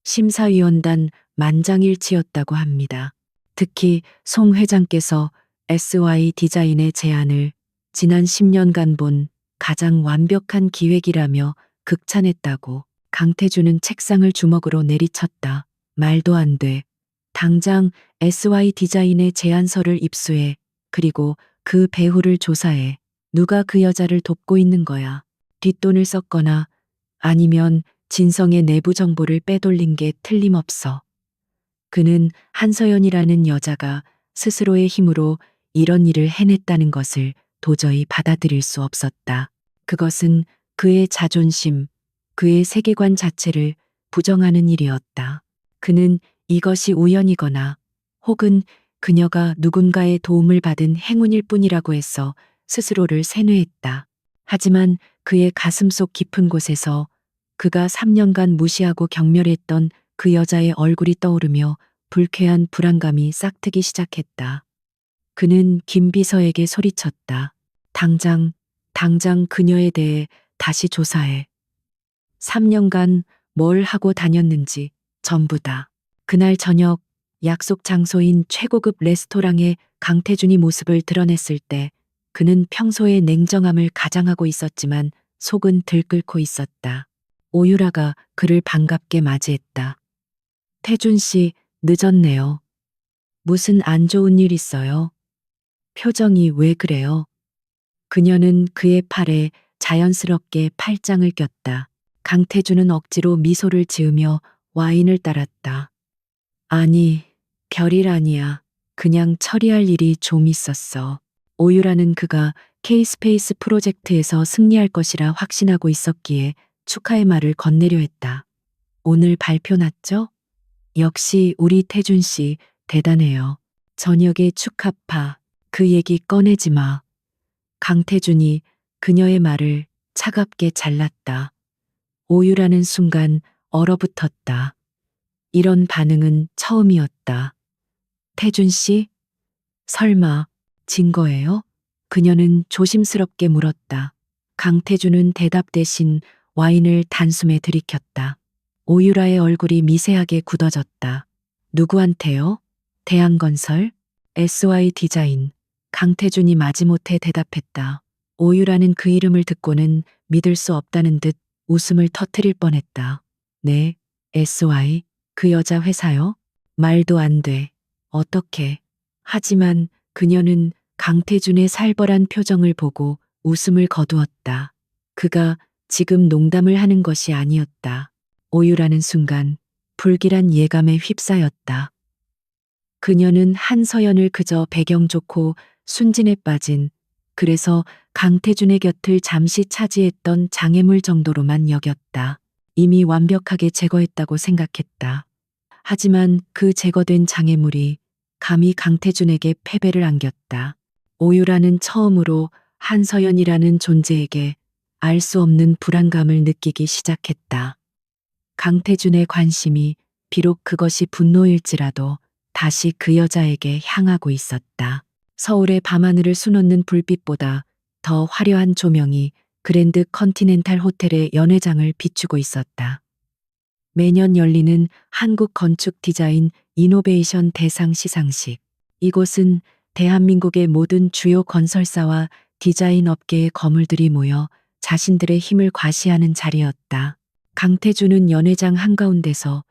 [SPEAKER 1] 심사위원단 만장일치였다고 합니다. 특히 송 회장께서 SY 디자인의 제안을 지난 10년간 본 가장 완벽한 기획이라며 극찬했다고. 강태준은 책상을 주먹으로 내리쳤다. 말도 안 돼. 당장 SY 디자인의 제안서를 입수해. 그리고 그 배후를 조사해. 누가 그 여자를 돕고 있는 거야. 뒷돈을 썼거나 아니면 진성의 내부 정보를 빼돌린 게 틀림없어. 그는 한서연이라는 여자가 스스로의 힘으로 이런 일을 해냈다는 것을 도저히 받아들일 수 없었다. 그것은 그의 자존심, 그의 세계관 자체를 부정하는 일이었다. 그는 이것이 우연이거나 혹은 그녀가 누군가의 도움을 받은 행운일 뿐이라고 해서 스스로를 세뇌했다. 하지만 그의 가슴속 깊은 곳에서 그가 3년간 무시하고 경멸했던 그 여자의 얼굴이 떠오르며 불쾌한 불안감이 싹트기 시작했다. 그는 김 비서에게 소리쳤다. 당장 그녀에 대해 다시 조사해. 3년간 뭘 하고 다녔는지 전부 다. 그날 저녁 약속 장소인 최고급 레스토랑에 강태준이 모습을 드러냈을 때 그는 평소의 냉정함을 가장하고 있었지만 속은 들끓고 있었다. 오유라가 그를 반갑게 맞이했다. 태준 씨, 늦었네요. 무슨 안 좋은 일 있어요? 표정이 왜 그래요? 그녀는 그의 팔에 자연스럽게 팔짱을 꼈다. 강태준은 억지로 미소를 지으며 와인을 따랐다. 아니, 별일 아니야. 그냥 처리할 일이 좀 있었어. 오유라는 그가 K스페이스 프로젝트에서 승리할 것이라 확신하고 있었기에 축하의 말을 건네려 했다. 오늘 발표 났죠? 역시 우리 태준 씨 대단해요. 저녁에 축하파. 그 얘기 꺼내지 마. 강태준이 그녀의 말을 차갑게 잘랐다. 오유라는 순간 얼어붙었다. 이런 반응은 처음이었다. 태준 씨? 설마 진 거예요? 그녀는 조심스럽게 물었다. 강태준은 대답 대신 와인을 단숨에 들이켰다. 오유라의 얼굴이 미세하게 굳어졌다. 누구한테요? 대한건설? SY 디자인. 강태준이 마지못해 대답했다. 오유라는 그 이름을 듣고는 믿을 수 없다는 듯 웃음을 터뜨릴 뻔했다. 네, SY. 그 여자 회사요? 말도 안 돼. 어떻게? 하지만 그녀는 강태준의 살벌한 표정을 보고 웃음을 거두었다. 그가 지금 농담을 하는 것이 아니었다. 오유라는 순간 불길한 예감에 휩싸였다. 그녀는 한서연을 그저 배경 좋고 순진에 빠진, 그래서 강태준의 곁을 잠시 차지했던 장애물 정도로만 여겼다. 이미 완벽하게 제거했다고 생각했다. 하지만 그 제거된 장애물이 감히 강태준에게 패배를 안겼다. 오유라는 처음으로 한서연이라는 존재에게 알 수 없는 불안감을 느끼기 시작했다. 강태준의 관심이 비록 그것이 분노일지라도 다시 그 여자에게 향하고 있었다. 서울의 밤하늘을 수놓는 불빛보다 더 화려한 조명이 그랜드 컨티넨탈 호텔의 연회장을 비추고 있었다. 매년 열리는 한국 건축 디자인 이노베이션 대상 시상식. 이곳은 대한민국의 모든 주요 건설사와 디자인 업계의 거물들이 모여 자신들의 힘을 과시하는 자리였다. 강태준은 연회장 한가운데서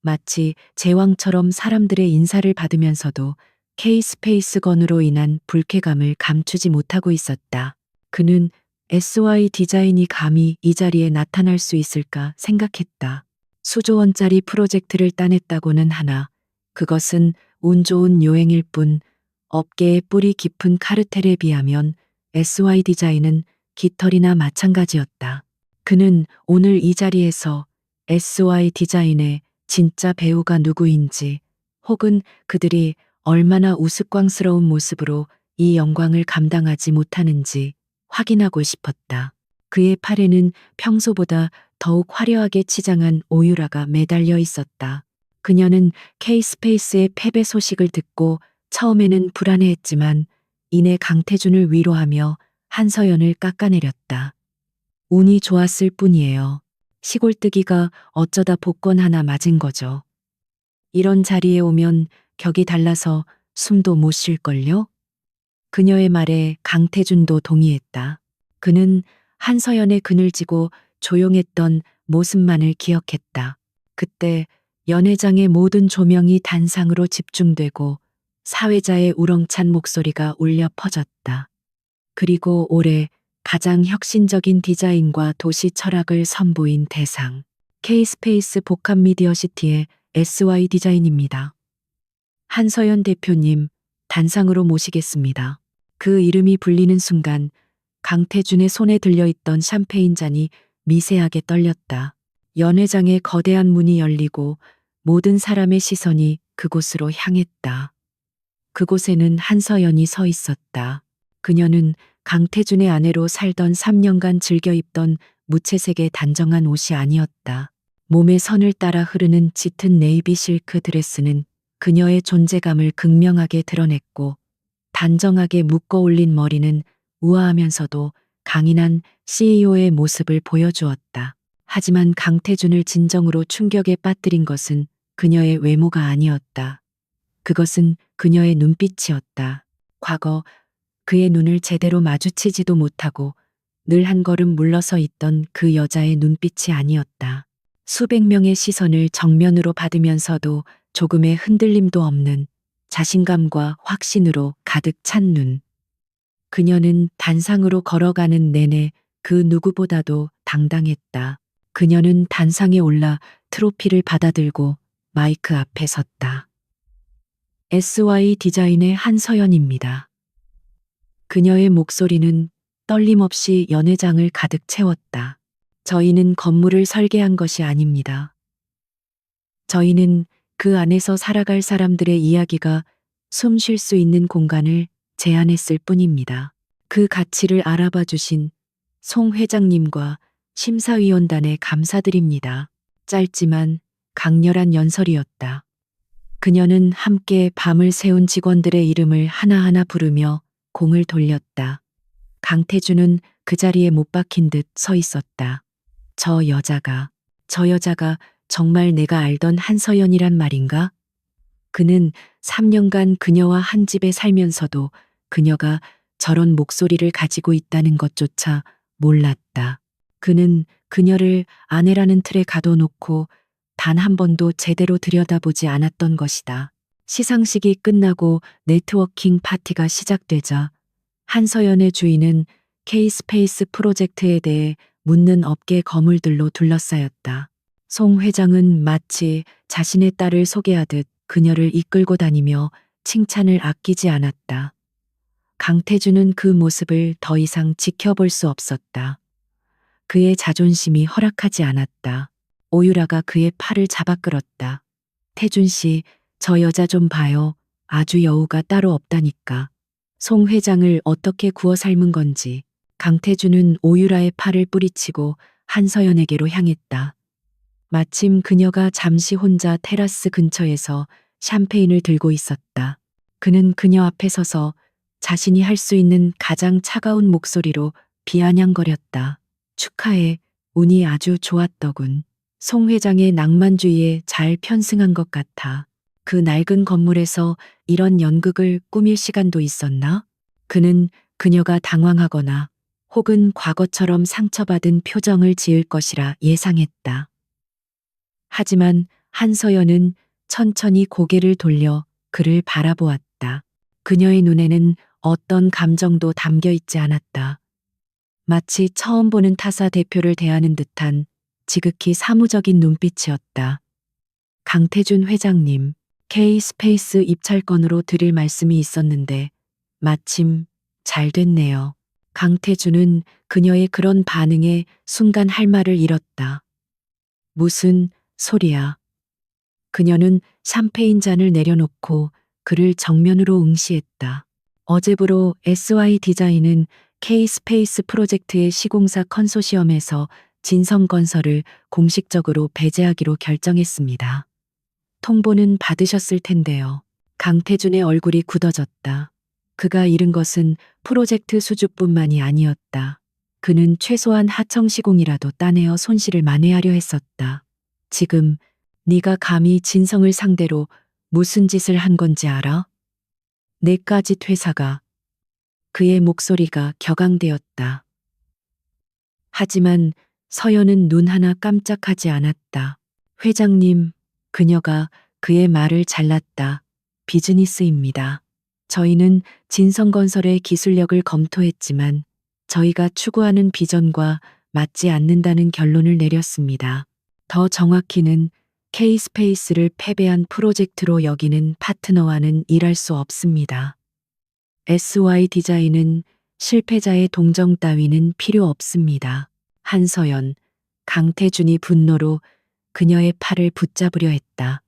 [SPEAKER 1] 마치 제왕처럼 사람들의 인사를 받으면서도 K스페이스건으로 인한 불쾌감을 감추지 못하고 있었다. 그는 SY 디자인이 감히 이 자리에 나타날 수 있을까 생각했다. 수조 원짜리 프로젝트를 따냈다고는 하나 그것은 운 좋은 요행일 뿐 업계의 뿌리 깊은 카르텔에 비하면 SY 디자인은 깃털이나 마찬가지였다. 그는 오늘 이 자리에서 SY 디자인의 진짜 배우가 누구인지 혹은 그들이 얼마나 우스꽝스러운 모습으로 이 영광을 감당하지 못하는지 확인하고 싶었다. 그의 팔에는 평소보다 더욱 화려하게 치장한 오유라가 매달려 있었다. 그녀는 K스페이스의 패배 소식을 듣고 처음에는 불안해했지만 이내 강태준을 위로하며 한서연을 깎아내렸다. 운이 좋았을 뿐이에요. 시골뜨기가 어쩌다 복권 하나 맞은 거죠. 이런 자리에 오면 격이 달라서 숨도 못 쉴걸요? 그녀의 말에 강태준도 동의했다. 그는 한서연의 그늘지고 조용했던 모습만을 기억했다. 그때 연회장의 모든 조명이 단상으로 집중되고 사회자의 우렁찬 목소리가 울려 퍼졌다. 그리고 올해 가장 혁신적인 디자인과 도시 철학을 선보인 대상. K스페이스 복합미디어시티의 SY 디자인입니다. 한서연 대표님, 단상으로 모시겠습니다. 그 이름이 불리는 순간 강태준의 손에 들려있던 샴페인 잔이 미세하게 떨렸다. 연회장의 거대한 문이 열리고 모든 사람의 시선이 그곳으로 향했다. 그곳에는 한서연이 서 있었다. 그녀는 강태준의 아내로 살던 3년간 즐겨 입던 무채색의 단정한 옷이 아니었다. 몸의 선을 따라 흐르는 짙은 네이비 실크 드레스는 그녀의 존재감을 극명하게 드러냈고 단정하게 묶어 올린 머리는 우아하면서도 강인한 CEO의 모습을 보여주었다. 하지만 강태준을 진정으로 충격에 빠뜨린 것은 그녀의 외모가 아니었다. 그것은 그녀의 눈빛이었다. 과거 그의 눈을 제대로 마주치지도 못하고 늘 한 걸음 물러서 있던 그 여자의 눈빛이 아니었다. 수백 명의 시선을 정면으로 받으면서도 조금의 흔들림도 없는 자신감과 확신으로 가득 찬 눈. 그녀는 단상으로 걸어가는 내내 그 누구보다도 당당했다. 그녀는 단상에 올라 트로피를 받아들고 마이크 앞에 섰다. SY 디자인의 한서연입니다. 그녀의 목소리는 떨림 없이 연회장을 가득 채웠다. 저희는 건물을 설계한 것이 아닙니다. 저희는 그 안에서 살아갈 사람들의 이야기가 숨 쉴 수 있는 공간을 제안했을 뿐입니다. 그 가치를 알아봐 주신 송 회장님과 심사위원단에 감사드립니다. 짧지만 강렬한 연설이었다. 그녀는 함께 밤을 새운 직원들의 이름을 하나하나 부르며 공을 돌렸다. 강태준은 그 자리에 못 박힌 듯 서 있었다. 저 여자가 정말 내가 알던 한서연이란 말인가? 그는 3년간 그녀와 한 집에 살면서도 그녀가 저런 목소리를 가지고 있다는 것조차 몰랐다. 그는 그녀를 아내라는 틀에 가둬놓고 단 한 번도 제대로 들여다보지 않았던 것이다. 시상식이 끝나고 네트워킹 파티가 시작되자 한서연의 주인은 K스페이스 프로젝트에 대해 묻는 업계 거물들로 둘러싸였다. 송 회장은 마치 자신의 딸을 소개하듯 그녀를 이끌고 다니며 칭찬을 아끼지 않았다. 강태준은 그 모습을 더 이상 지켜볼 수 없었다. 그의 자존심이 허락하지 않았다. 오유라가 그의 팔을 잡아 끌었다. 태준 씨, 저 여자 좀 봐요. 아주 여우가 따로 없다니까. 송 회장을 어떻게 구워 삶은 건지. 강태준은 오유라의 팔을 뿌리치고 한서연에게로 향했다. 마침 그녀가 잠시 혼자 테라스 근처에서 샴페인을 들고 있었다. 그는 그녀 앞에 서서 자신이 할 수 있는 가장 차가운 목소리로 비아냥거렸다. 축하해. 운이 아주 좋았더군. 송 회장의 낭만주의에 잘 편승한 것 같아. 그 낡은 건물에서 이런 연극을 꾸밀 시간도 있었나? 그는 그녀가 당황하거나 혹은 과거처럼 상처받은 표정을 지을 것이라 예상했다. 하지만 한서연은 천천히 고개를 돌려 그를 바라보았다. 그녀의 눈에는 어떤 감정도 담겨 있지 않았다. 마치 처음 보는 타사 대표를 대하는 듯한 지극히 사무적인 눈빛이었다. 강태준 회장님, K스페이스 입찰건으로 드릴 말씀이 있었는데 마침 잘 됐네요. 강태준은 그녀의 그런 반응에 순간 할 말을 잃었다. 무슨 소리야. 그녀는 샴페인 잔을 내려놓고 그를 정면으로 응시했다. 어제부로 SY 디자인은 K스페이스 프로젝트의 시공사 컨소시엄에서 진성건설을 공식적으로 배제하기로 결정했습니다. 통보는 받으셨을 텐데요. 강태준의 얼굴이 굳어졌다. 그가 잃은 것은 프로젝트 수주뿐만이 아니었다. 그는 최소한 하청 시공이라도 따내어 손실을 만회하려 했었다. 지금 네가 감히 진성을 상대로 무슨 짓을 한 건지 알아? 내까지 퇴사가. 그의 목소리가 격앙되었다. 하지만 서연은 눈 하나 깜짝하지 않았다. 회장님, 그녀가 그의 말을 잘랐다. 비즈니스입니다. 저희는 진성건설의 기술력을 검토했지만 저희가 추구하는 비전과 맞지 않는다는 결론을 내렸습니다. 더 정확히는 K스페이스를 패배한 프로젝트로 여기는 파트너와는 일할 수 없습니다. SY 디자인은 실패자의 동정 따위는 필요 없습니다. 한서연, 강태준이 분노로 그녀의 팔을 붙잡으려 했다.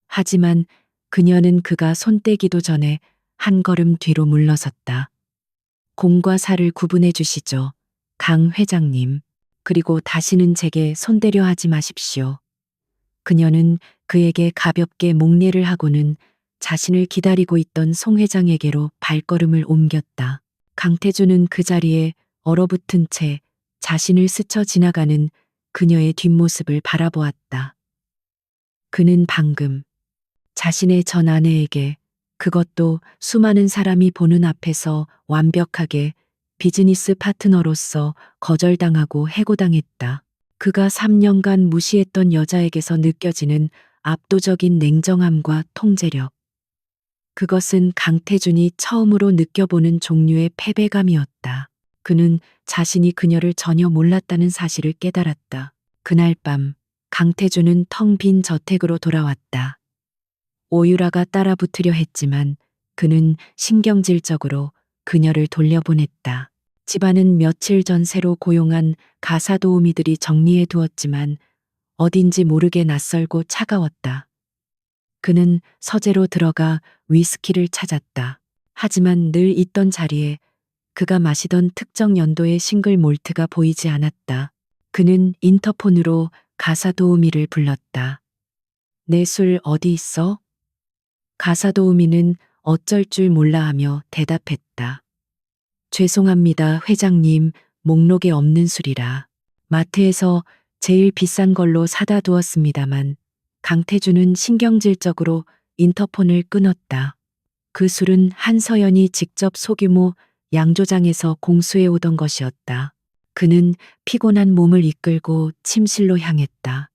[SPEAKER 1] 하지만 그녀는 그가 손떼기도 전에 한 걸음 뒤로 물러섰다. 공과 사를 구분해 주시죠. 강 회장님. 그리고 다시는 제게 손대려 하지 마십시오. 그녀는 그에게 가볍게 목례를 하고는 자신을 기다리고 있던 송 회장에게로 발걸음을 옮겼다. 강태준은 그 자리에 얼어붙은 채 자신을 스쳐 지나가는 그녀의 뒷모습을 바라보았다. 그는 방금 자신의 전 아내에게, 그것도 수많은 사람이 보는 앞에서 완벽하게 비즈니스 파트너로서 거절당하고 해고당했다. 그가 3년간 무시했던 여자에게서 느껴지는 압도적인 냉정함과 통제력. 그것은 강태준이 처음으로 느껴보는 종류의 패배감이었다. 그는 자신이 그녀를 전혀 몰랐다는 사실을 깨달았다. 그날 밤 강태준은 텅 빈 저택으로 돌아왔다. 오유라가 따라붙으려 했지만 그는 신경질적으로 그녀를 돌려보냈다. 집안은 며칠 전 새로 고용한 가사 도우미들이 정리해 두었지만 어딘지 모르게 낯설고 차가웠다. 그는 서재로 들어가 위스키를 찾았다. 하지만 늘 있던 자리에 그가 마시던 특정 연도의 싱글 몰트가 보이지 않았다. 그는 인터폰으로 가사 도우미를 불렀다. 내 술 어디 있어? 가사 도우미는 어쩔 줄 몰라 하며 대답했다. 죄송합니다, 회장님. 목록에 없는 술이라. 마트에서 제일 비싼 걸로 사다 두었습니다만 강태준은 신경질적으로 인터폰을 끊었다. 그 술은 한서연이 직접 소규모 양조장에서 공수해 오던 것이었다. 그는 피곤한 몸을 이끌고 침실로 향했다.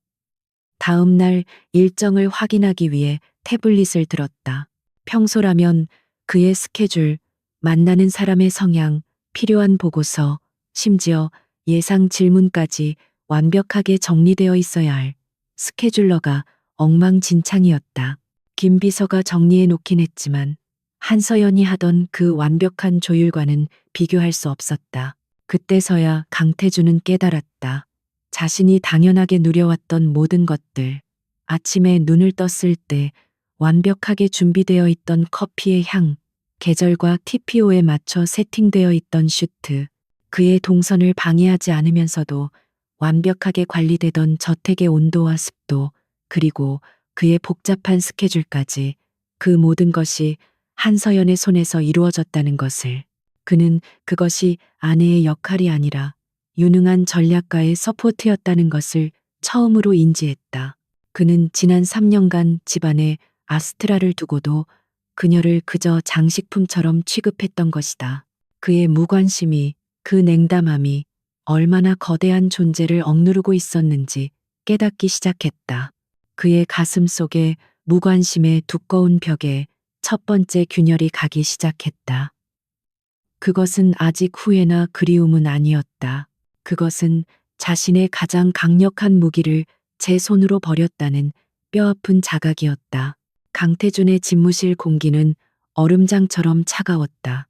[SPEAKER 1] 다음 날 일정을 확인하기 위해 태블릿을 들었다. 평소라면 그의 스케줄, 만나는 사람의 성향, 필요한 보고서, 심지어 예상 질문까지 완벽하게 정리되어 있어야 할 스케줄러가 엉망진창이었다. 김 비서가 정리해 놓긴 했지만 한서연이 하던 그 완벽한 조율과는 비교할 수 없었다. 그때서야 강태준은 깨달았다. 자신이 당연하게 누려왔던 모든 것들, 아침에 눈을 떴을 때 완벽하게 준비되어 있던 커피의 향, 계절과 TPO에 맞춰 세팅되어 있던 슈트, 그의 동선을 방해하지 않으면서도 완벽하게 관리되던 저택의 온도와 습도, 그리고 그의 복잡한 스케줄까지 그 모든 것이 한서연의 손에서 이루어졌다는 것을, 그는 그것이 아내의 역할이 아니라 유능한 전략가의 서포트였다는 것을 처음으로 인지했다. 그는 지난 3년간 집안에 아스트라를 두고도 그녀를 그저 장식품처럼 취급했던 것이다. 그의 무관심이, 그 냉담함이 얼마나 거대한 존재를 억누르고 있었는지 깨닫기 시작했다. 그의 가슴 속에 무관심의 두꺼운 벽에 첫 번째 균열이 가기 시작했다. 그것은 아직 후회나 그리움은 아니었다. 그것은 자신의 가장 강력한 무기를 제 손으로 버렸다는 뼈아픈 자각이었다. 강태준의 집무실 공기는 얼음장처럼 차가웠다.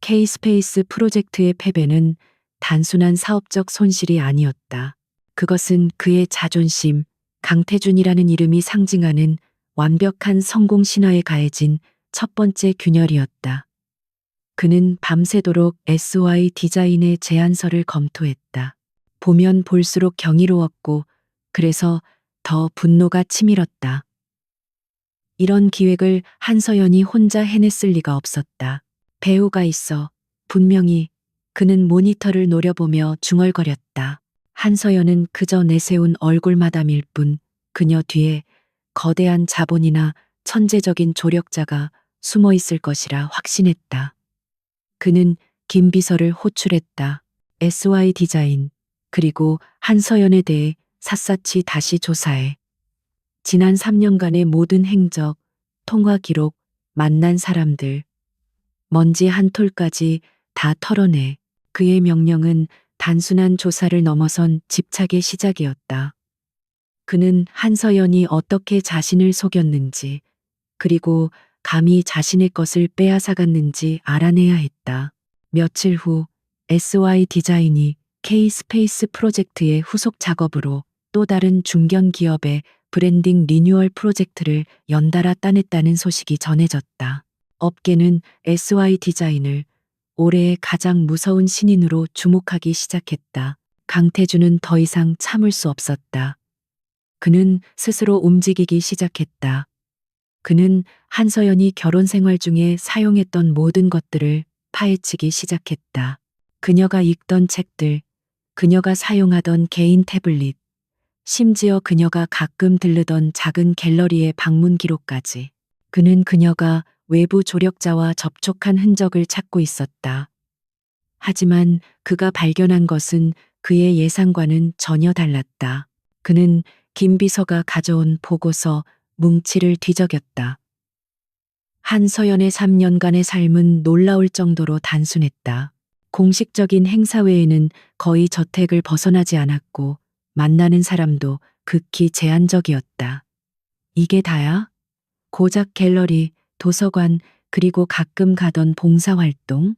[SPEAKER 1] K-스페이스 프로젝트의 패배는 단순한 사업적 손실이 아니었다. 그것은 그의 자존심, 강태준이라는 이름이 상징하는 완벽한 성공 신화에 가해진 첫 번째 균열이었다. 그는 밤새도록 SY 디자인의 제안서를 검토했다. 보면 볼수록 경이로웠고 그래서 더 분노가 치밀었다. 이런 기획을 한서연이 혼자 해냈을 리가 없었다. 배우가 있어. 분명히. 그는 모니터를 노려보며 중얼거렸다. 한서연은 그저 내세운 얼굴마담일 뿐 그녀 뒤에 거대한 자본이나 천재적인 조력자가 숨어 있을 것이라 확신했다. 그는 김 비서를 호출했다. SY 디자인, 그리고 한서연에 대해 샅샅이 다시 조사해. 지난 3년간의 모든 행적, 통화 기록, 만난 사람들, 먼지 한 톨까지 다 털어내. 그의 명령은 단순한 조사를 넘어선 집착의 시작이었다. 그는 한서연이 어떻게 자신을 속였는지, 그리고 감히 자신의 것을 빼앗아갔는지 알아내야 했다. 며칠 후 SY 디자인이 K-스페이스 프로젝트의 후속 작업으로 또 다른 중견 기업의 브랜딩 리뉴얼 프로젝트를 연달아 따냈다는 소식이 전해졌다. 업계는 SY 디자인을 올해의 가장 무서운 신인으로 주목하기 시작했다. 강태준은 더 이상 참을 수 없었다. 그는 스스로 움직이기 시작했다. 그는 한서연이 결혼 생활 중에 사용했던 모든 것들을 파헤치기 시작했다. 그녀가 읽던 책들, 그녀가 사용하던 개인 태블릿, 심지어 그녀가 가끔 들르던 작은 갤러리의 방문 기록까지. 그는 그녀가 외부 조력자와 접촉한 흔적을 찾고 있었다. 하지만 그가 발견한 것은 그의 예상과는 전혀 달랐다. 그는 김 비서가 가져온 보고서 뭉치를 뒤적였다. 한서연의 3년간의 삶은 놀라울 정도로 단순했다. 공식적인 행사 외에는 거의 저택을 벗어나지 않았고 만나는 사람도 극히 제한적이었다. 이게 다야? 고작 갤러리, 도서관, 그리고 가끔 가던 봉사활동?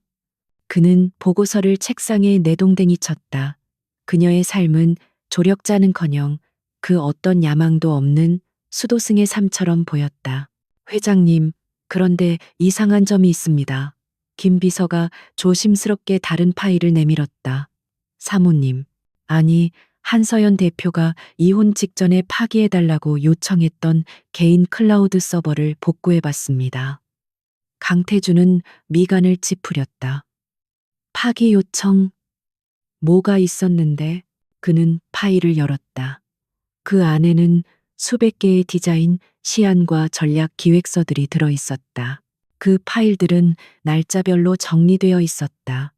[SPEAKER 1] 그는 보고서를 책상에 내동댕이 쳤다. 그녀의 삶은 조력자는커녕 그 어떤 야망도 없는 수도승의 삶처럼 보였다. 회장님, 그런데 이상한 점이 있습니다. 김 비서가 조심스럽게 다른 파일을 내밀었다. 사모님, 아니, 한서연 대표가 이혼 직전에 파기해달라고 요청했던 개인 클라우드 서버를 복구해봤습니다. 강태주는 미간을 찌푸렸다. 파기 요청, 뭐가 있었는데? 그는 파일을 열었다. 그 안에는 수백 개의 디자인, 시안과 전략 기획서들이 들어 있었다. 그 파일들은 날짜별로 정리되어 있었다.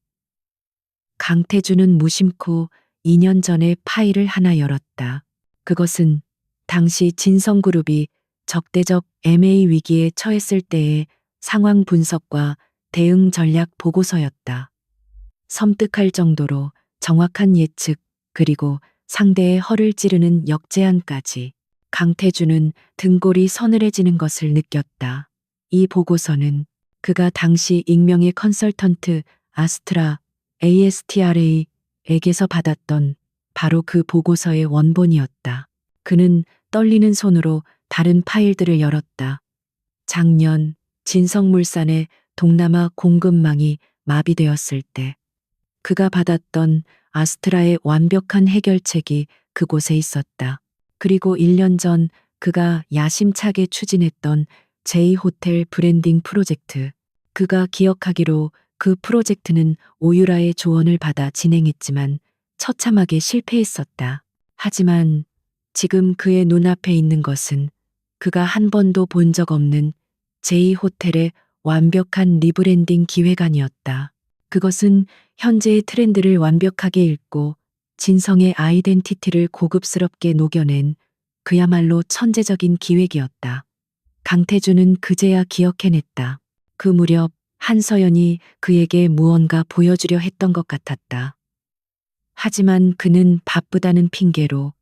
[SPEAKER 1] 강태주는 무심코 2년 전에 파일을 하나 열었다. 그것은 당시 진성그룹이 적대적 M&A 위기에 처했을 때의 상황 분석과 대응 전략 보고서였다. 섬뜩할 정도로 정확한 예측, 그리고 상대의 허를 찌르는 역제안까지. 강태주는 등골이 서늘해지는 것을 느꼈다. 이 보고서는 그가 당시 익명의 컨설턴트 아스트라 ASTRA에게서 받았던 바로 그 보고서의 원본이었다. 그는 떨리는 손으로 다른 파일들을 열었다. 작년 진성물산의 동남아 공급망이 마비되었을 때 그가 받았던 아스트라의 완벽한 해결책이 그곳에 있었다. 그리고 1년 전 그가 야심차게 추진했던 J호텔 브랜딩 프로젝트. 그가 기억하기로 그 프로젝트는 오유라의 조언을 받아 진행했지만 처참하게 실패했었다. 하지만 지금 그의 눈앞에 있는 것은 그가 한 번도 본 적 없는 J호텔의 완벽한 리브랜딩 기획안이었다. 그것은 현재의 트렌드를 완벽하게 읽고 진성의 아이덴티티를 고급스럽게 녹여낸 그야말로 천재적인 기획이었다. 강태주는 그제야 기억해냈다. 그 무렵 한서연이 그에게 무언가 보여주려 했던 것 같았다. 하지만 그는 바쁘다는 핑계로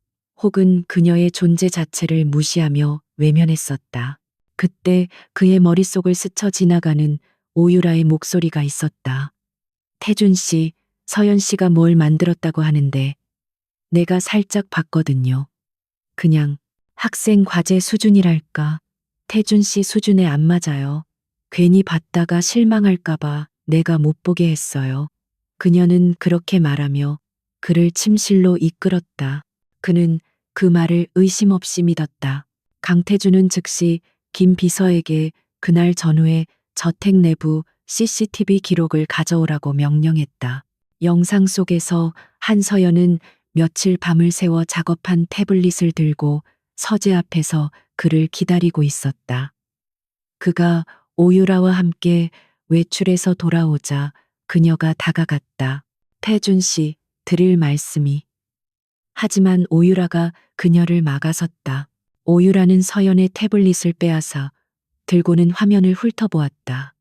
[SPEAKER 1] 혹은 그녀의 존재 자체를 무시하며 외면했었다. 그때 그의 머릿속을 스쳐 지나가는 오유라의 목소리가 있었다. 태준 씨, 서연 씨가 뭘 만들었다고 하는데 내가 살짝 봤거든요. 그냥 학생 과제 수준이랄까. 태준 씨 수준에 안 맞아요. 괜히 봤다가 실망할까봐 내가 못 보게 했어요. 그녀는 그렇게 말하며 그를 침실로 이끌었다. 그는 그 말을 의심 없이 믿었다. 강태주는 즉시 김 비서에게 그날 전후에 저택 내부 CCTV 기록을 가져오라고 명령했다. 영상 속에서 한서연은 며칠 밤을 새워 작업한 태블릿을 들고 서재 앞에서 그를 기다리고 있었다. 그가 오유라와 함께 외출해서 돌아오자 그녀가 다가갔다. 태준 씨, 드릴 말씀이. 하지만 오유라가 그녀를 막아섰다. 오유라는 서연의 태블릿을 빼앗아 들고는 화면을 훑어보았다.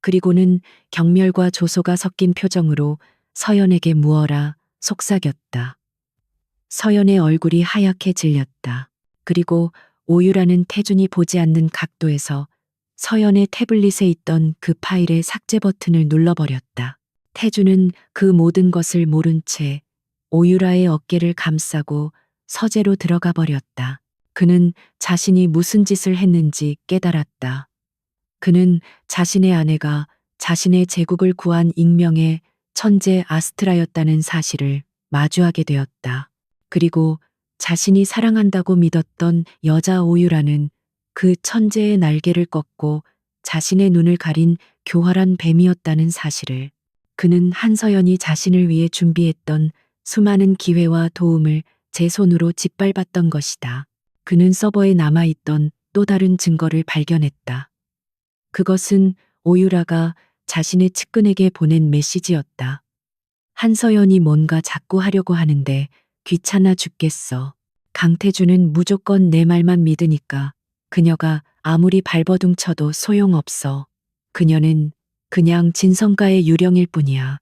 [SPEAKER 1] 그리고는 경멸과 조소가 섞인 표정으로 서연에게 무어라 속삭였다. 서연의 얼굴이 하얗게 질렸다. 그리고 오유라는 태준이 보지 않는 각도에서 서연의 태블릿에 있던 그 파일의 삭제 버튼을 눌러버렸다. 태준은 그 모든 것을 모른 채 오유라의 어깨를 감싸고 서재로 들어가 버렸다. 그는 자신이 무슨 짓을 했는지 깨달았다. 그는 자신의 아내가 자신의 제국을 구한 익명의 천재 아스트라였다는 사실을 마주하게 되었다. 그리고 자신이 사랑한다고 믿었던 여자 오유라는 그 천재의 날개를 꺾고 자신의 눈을 가린 교활한 뱀이었다는 사실을. 그는 한서연이 자신을 위해 준비했던 수많은 기회와 도움을 제 손으로 짓밟았던 것이다. 그는 서버에 남아있던 또 다른 증거를 발견했다. 그것은 오유라가 자신의 측근에게 보낸 메시지였다. 한서연이 뭔가 자꾸 하려고 하는데 귀찮아 죽겠어. 강태주는 무조건 내 말만 믿으니까 그녀가 아무리 발버둥 쳐도 소용없어. 그녀는 그냥 진성가의 유령일 뿐이야.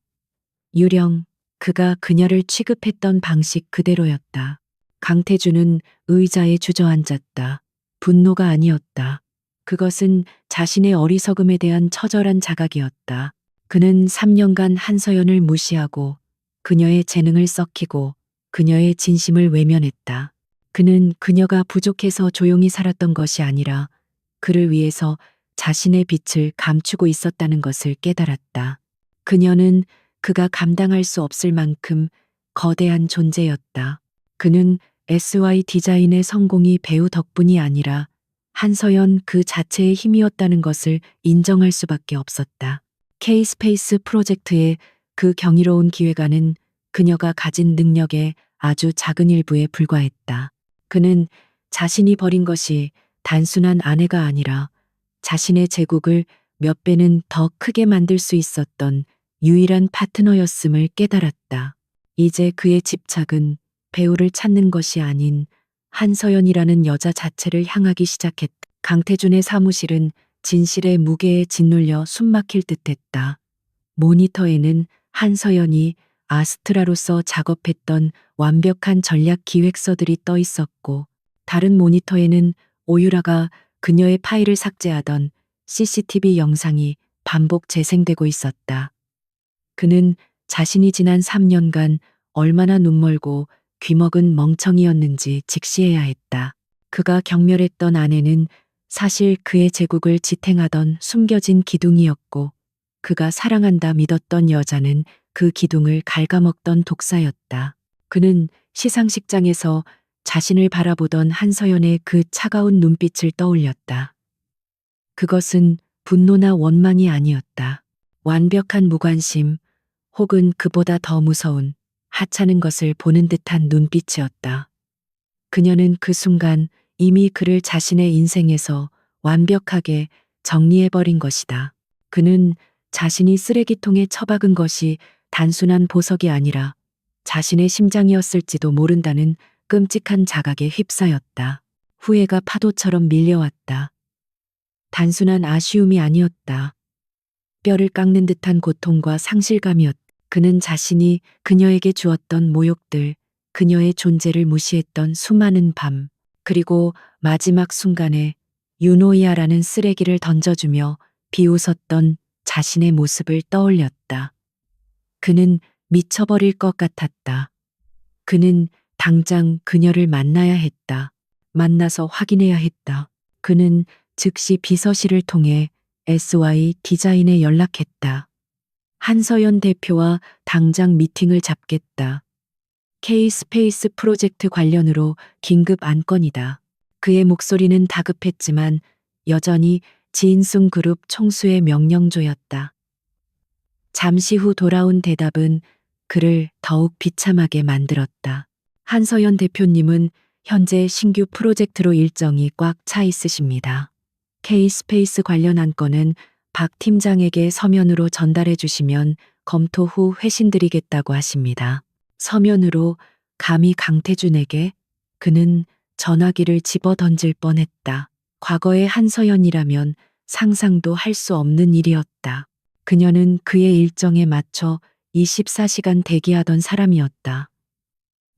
[SPEAKER 1] 유령, 그가 그녀를 취급했던 방식 그대로였다. 강태주는 의자에 주저앉았다. 분노가 아니었다. 그것은 자신의 어리석음에 대한 처절한 자각이었다. 그는 3년간 한서연을 무시하고 그녀의 재능을 썩히고 그녀의 진심을 외면했다. 그는 그녀가 부족해서 조용히 살았던 것이 아니라 그를 위해서 자신의 빛을 감추고 있었다는 것을 깨달았다. 그녀는 그가 감당할 수 없을 만큼 거대한 존재였다. 그는 SY 디자인의 성공이 배우 덕분이 아니라 한서연 그 자체의 힘이었다는 것을 인정할 수밖에 없었다. K-스페이스 프로젝트의 그 경이로운 기획안은 그녀가 가진 능력의 아주 작은 일부에 불과했다. 그는 자신이 버린 것이 단순한 아내가 아니라 자신의 제국을 몇 배는 더 크게 만들 수 있었던 유일한 파트너였음을 깨달았다. 이제 그의 집착은 배우를 찾는 것이 아닌 한서연이라는 여자 자체를 향하기 시작했다. 강태준의 사무실은 진실의 무게에 짓눌려 숨막힐 듯했다. 모니터에는 한서연이 아스트라로서 작업했던 완벽한 전략 기획서들이 떠 있었고, 다른 모니터에는 오유라가 그녀의 파일을 삭제하던 CCTV 영상이 반복 재생되고 있었다. 그는 자신이 지난 3년간 얼마나 눈멀고 귀먹은 멍청이였는지 직시해야 했다. 그가 경멸했던 아내는 사실 그의 제국을 지탱하던 숨겨진 기둥이었고, 그가 사랑한다 믿었던 여자는 그 기둥을 갉아먹던 독사였다. 그는 시상식장에서 자신을 바라보던 한서연의 그 차가운 눈빛을 떠올렸다. 그것은 분노나 원망이 아니었다. 완벽한 무관심, 혹은 그보다 더 무서운 하찮은 것을 보는 듯한 눈빛이었다. 그녀는 그 순간 이미 그를 자신의 인생에서 완벽하게 정리해버린 것이다. 그는 자신이 쓰레기통에 처박은 것이 단순한 보석이 아니라 자신의 심장이었을지도 모른다는 끔찍한 자각에 휩싸였다. 후회가 파도처럼 밀려왔다. 단순한 아쉬움이 아니었다. 뼈를 깎는 듯한 고통과 상실감이었다. 그는 자신이 그녀에게 주었던 모욕들, 그녀의 존재를 무시했던 수많은 밤, 그리고 마지막 순간에 유노이아라는 쓰레기를 던져주며 비웃었던 자신의 모습을 떠올렸다. 그는 미쳐버릴 것 같았다. 그는 당장 그녀를 만나야 했다. 만나서 확인해야 했다. 그는 즉시 비서실을 통해 SY 디자인에 연락했다. 한서연 대표와 당장 미팅을 잡겠다. K-스페이스 프로젝트 관련으로 긴급 안건이다. 그의 목소리는 다급했지만 여전히 지인승 그룹 총수의 명령조였다. 잠시 후 돌아온 대답은 그를 더욱 비참하게 만들었다. 한서연 대표님은 현재 신규 프로젝트로 일정이 꽉 차 있으십니다. K-스페이스 관련 안건은 박 팀장에게 서면으로 전달해 주시면 검토 후 회신드리겠다고 하십니다. 서면으로 감히 강태준에게? 그는 전화기를 집어 던질 뻔했다. 과거의 한서연이라면 상상도 할 수 없는 일이었다. 그녀는 그의 일정에 맞춰 24시간 대기하던 사람이었다.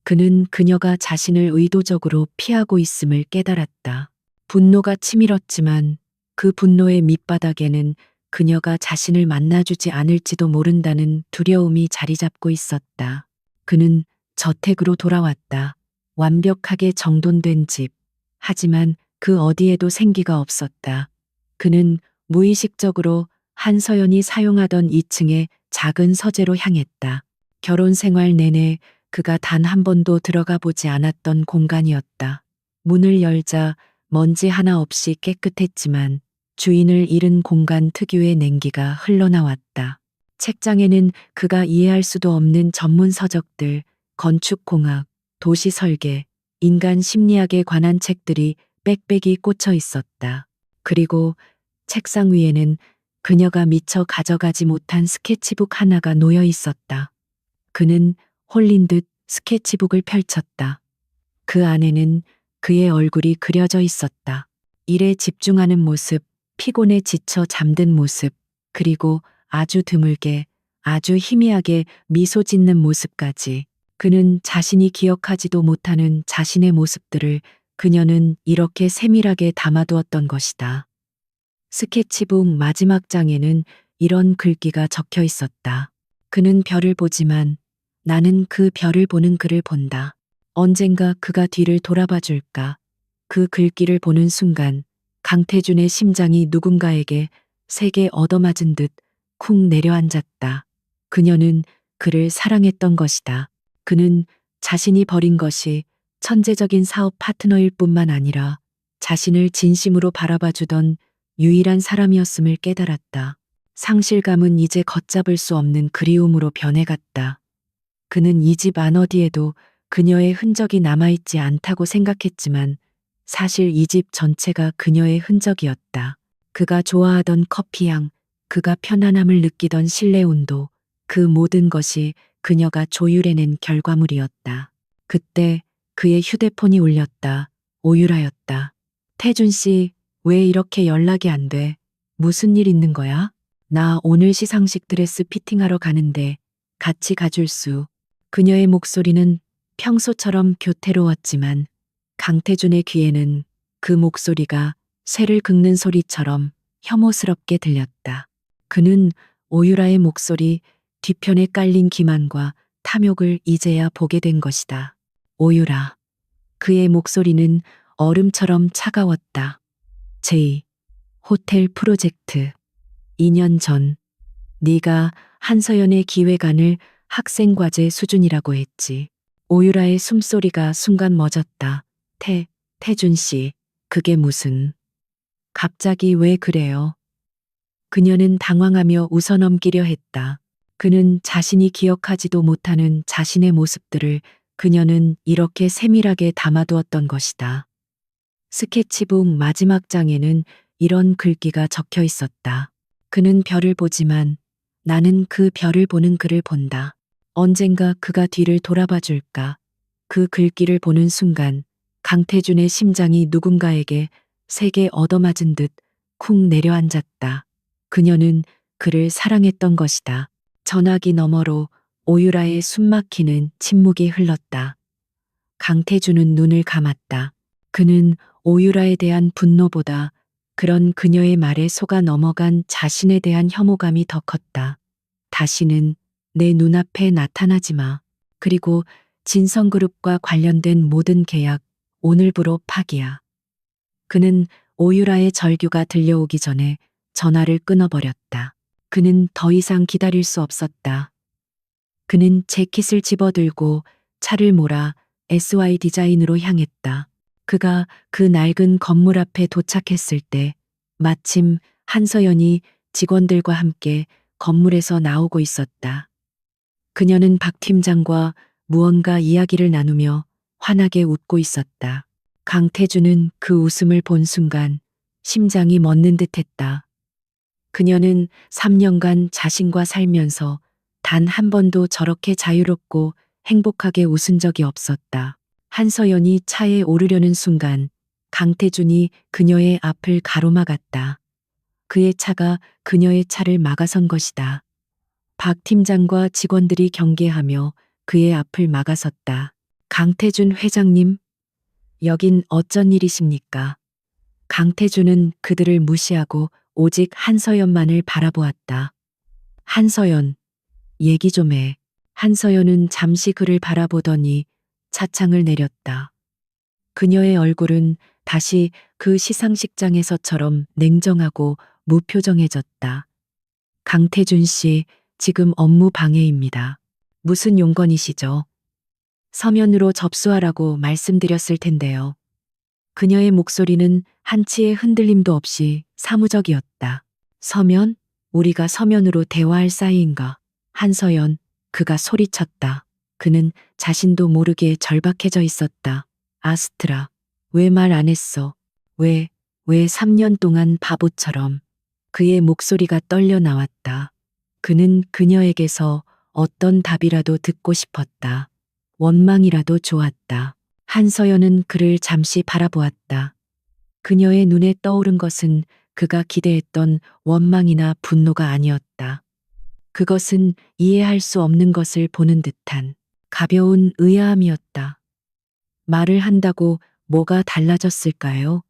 [SPEAKER 1] 그는 그녀가 자신을 의도적으로 피하고 있음을 깨달았다. 분노가 치밀었지만 그 분노의 밑바닥에는 그녀가 자신을 만나주지 않을지도 모른다는 두려움이 자리 잡고 있었다. 그는 저택으로 돌아왔다. 완벽하게 정돈된 집. 하지만 그 어디에도 생기가 없었다. 그는 무의식적으로 한서연이 사용하던 2층의 작은 서재로 향했다. 결혼 생활 내내 그가 단 한 번도 들어가 보지 않았던 공간이었다. 문을 열자 먼지 하나 없이 깨끗했지만 주인을 잃은 공간 특유의 냉기가 흘러나왔다. 책장에는 그가 이해할 수도 없는 전문 서적들, 건축공학, 도시설계, 인간 심리학에 관한 책들이 빽빽이 꽂혀 있었다. 그리고 책상 위에는 그녀가 미처 가져가지 못한 스케치북 하나가 놓여 있었다. 그는 홀린 듯 스케치북을 펼쳤다. 그 안에는 그의 얼굴이 그려져 있었다. 일에 집중하는 모습, 피곤에 지쳐 잠든 모습, 그리고 아주 드물게, 아주 희미하게 미소 짓는 모습까지. 그는 자신이 기억하지도 못하는 자신의 모습들을 그녀는 이렇게 세밀하게 담아두었던 것이다. 스케치북 마지막 장에는 이런 글귀가 적혀 있었다. 그는 별을 보지만 나는 그 별을 보는 그를 본다. 언젠가 그가 뒤를 돌아봐 줄까? 그 글귀를 보는 순간 강태준의 심장이 누군가에게 세게 얻어맞은 듯 쿵 내려앉았다. 그녀는 그를 사랑했던 것이다. 그는 자신이 버린 것이 천재적인 사업 파트너일 뿐만 아니라 자신을 진심으로 바라봐 주던 유일한 사람이었음을 깨달았다. 상실감은 이제 걷잡을 수 없는 그리움으로 변해갔다. 그는 이 집 안 어디에도 그녀의 흔적이 남아있지 않다고 생각했지만 사실 이 집 전체가 그녀의 흔적이었다. 그가 좋아하던 커피향, 그가 편안함을 느끼던 실내 온도, 그 모든 것이 그녀가 조율해낸 결과물이었다. 그때 그의 휴대폰이 울렸다. 오유라였다. 태준 씨, 왜 이렇게 연락이 안 돼? 무슨 일 있는 거야? 나 오늘 시상식 드레스 피팅하러 가는데 같이 가줄 수. 그녀의 목소리는 평소처럼 교태로웠지만 강태준의 귀에는 그 목소리가 쇠를 긁는 소리처럼 혐오스럽게 들렸다. 그는 오유라의 목소리 뒤편에 깔린 기만과 탐욕을 이제야 보게 된 것이다. 오유라. 그의 목소리는 얼음처럼 차가웠다. 제이. 호텔 프로젝트. 2년 전 네가 한서연의 기획안을 학생과제 수준이라고 했지. 오유라의 숨소리가 순간 멎었다. 태준 씨, 그게 무슨... 갑자기 왜 그래요? 그녀는 당황하며 웃어넘기려 했다. 그는 자신이 기억하지도 못하는 자신의 모습들을 그녀는 이렇게 세밀하게 담아두었던 것이다. 스케치북 마지막 장에는 이런 글귀가 적혀 있었다. 그는 별을 보지만 나는 그 별을 보는 그를 본다. 언젠가 그가 뒤를 돌아봐 줄까? 그 글귀를 보는 순간 강태준의 심장이 누군가에게 세게 얻어맞은 듯 쿵 내려앉았다. 그녀는 그를 사랑했던 것이다. 전화기 너머로 오유라의 숨막히는 침묵이 흘렀다. 강태준은 눈을 감았다. 그는 오유라에 대한 분노보다 그런 그녀의 말에 속아 넘어간 자신에 대한 혐오감이 더 컸다. 다시는 내 눈앞에 나타나지 마. 그리고 진성그룹과 관련된 모든 계약 오늘부로 파기야. 그는 오유라의 절규가 들려오기 전에 전화를 끊어버렸다. 그는 더 이상 기다릴 수 없었다. 그는 재킷을 집어들고 차를 몰아 SY 디자인으로 향했다. 그가 그 낡은 건물 앞에 도착했을 때 마침 한서연이 직원들과 함께 건물에서 나오고 있었다. 그녀는 박 팀장과 무언가 이야기를 나누며 환하게 웃고 있었다. 강태준은 그 웃음을 본 순간 심장이 멎는 듯했다. 그녀는 3년간 자신과 살면서 단 한 번도 저렇게 자유롭고 행복하게 웃은 적이 없었다. 한서연이 차에 오르려는 순간 강태준이 그녀의 앞을 가로막았다. 그의 차가 그녀의 차를 막아선 것이다. 박 팀장과 직원들이 경계하며 그의 앞을 막아섰다. 강태준 회장님, 여긴 어쩐 일이십니까? 강태준은 그들을 무시하고 오직 한서연만을 바라보았다. 한서연, 얘기 좀 해. 한서연은 잠시 그를 바라보더니 차창을 내렸다. 그녀의 얼굴은 다시 그 시상식장에서처럼 냉정하고 무표정해졌다. 강태준 씨, 지금 업무 방해입니다. 무슨 용건이시죠? 서면으로 접수하라고 말씀드렸을 텐데요. 그녀의 목소리는 한치의 흔들림도 없이 사무적이었다. 서면? 우리가 서면으로 대화할 사이인가? 한서연, 그가 소리쳤다. 그는 자신도 모르게 절박해져 있었다. 아스트라, 왜 말 안 했어? 왜 3년 동안 바보처럼. 그의 목소리가 떨려 나왔다. 그는 그녀에게서 어떤 답이라도 듣고 싶었다. 원망이라도 좋았다. 한서연은 그를 잠시 바라보았다. 그녀의 눈에 떠오른 것은 그가 기대했던 원망이나 분노가 아니었다. 그것은 이해할 수 없는 것을 보는 듯한 가벼운 의아함이었다. 말을 한다고 뭐가 달라졌을까요?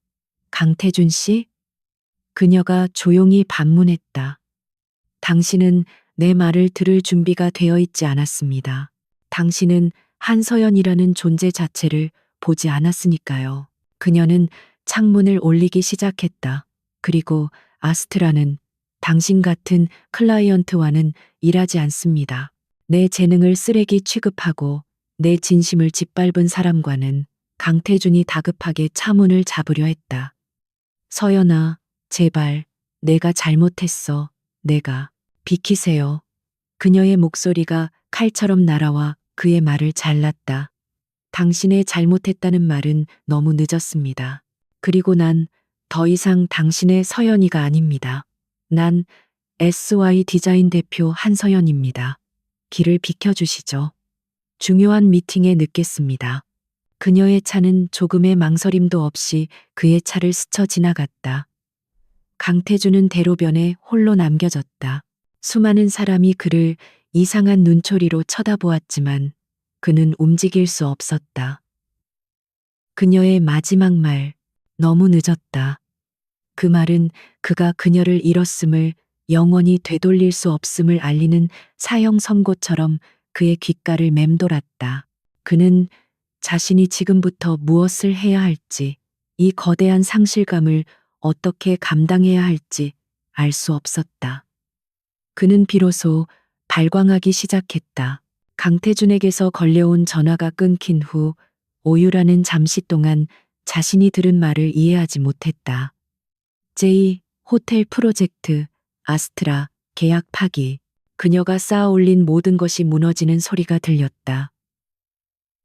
[SPEAKER 1] 강태준 씨? 그녀가 조용히 반문했다. 당신은 내 말을 들을 준비가 되어 있지 않았습니다. 당신은 한서연이라는 존재 자체를 보지 않았으니까요. 그녀는 창문을 올리기 시작했다. 그리고 아스트라는 당신 같은 클라이언트와는 일하지 않습니다. 내 재능을 쓰레기 취급하고 내 진심을 짓밟은 사람과는 강태준이 다급하게 차문을 잡으려 했다. 서연아, 제발, 내가 잘못했어. 내가. 비키세요. 그녀의 목소리가 칼처럼 날아와 그의 말을 잘랐다. 당신의 잘못했다는 말은 너무 늦었습니다. 그리고 난 더 이상 당신의 서연이가 아닙니다. 난 SY 디자인 대표 한서연입니다. 길을 비켜주시죠. 중요한 미팅에 늦겠습니다. 그녀의 차는 조금의 망설임도 없이 그의 차를 스쳐 지나갔다. 강태준은 대로변에 홀로 남겨졌다. 수많은 사람이 그를 이상한 눈초리로 쳐다보았지만 그는 움직일 수 없었다. 그녀의 마지막 말, 너무 늦었다. 그 말은 그가 그녀를 잃었음을, 영원히 되돌릴 수 없음을 알리는 사형 선고처럼 그의 귓가를 맴돌았다. 그는 자신이 지금부터 무엇을 해야 할지, 이 거대한 상실감을 어떻게 감당해야 할지 알 수 없었다. 그는 비로소 발광하기 시작했다. 강태준에게서 걸려온 전화가 끊긴 후 오유라는 잠시 동안 자신이 들은 말을 이해하지 못했다. J 호텔 프로젝트 아스트라 계약 파기. 그녀가 쌓아 올린 모든 것이 무너지는 소리가 들렸다.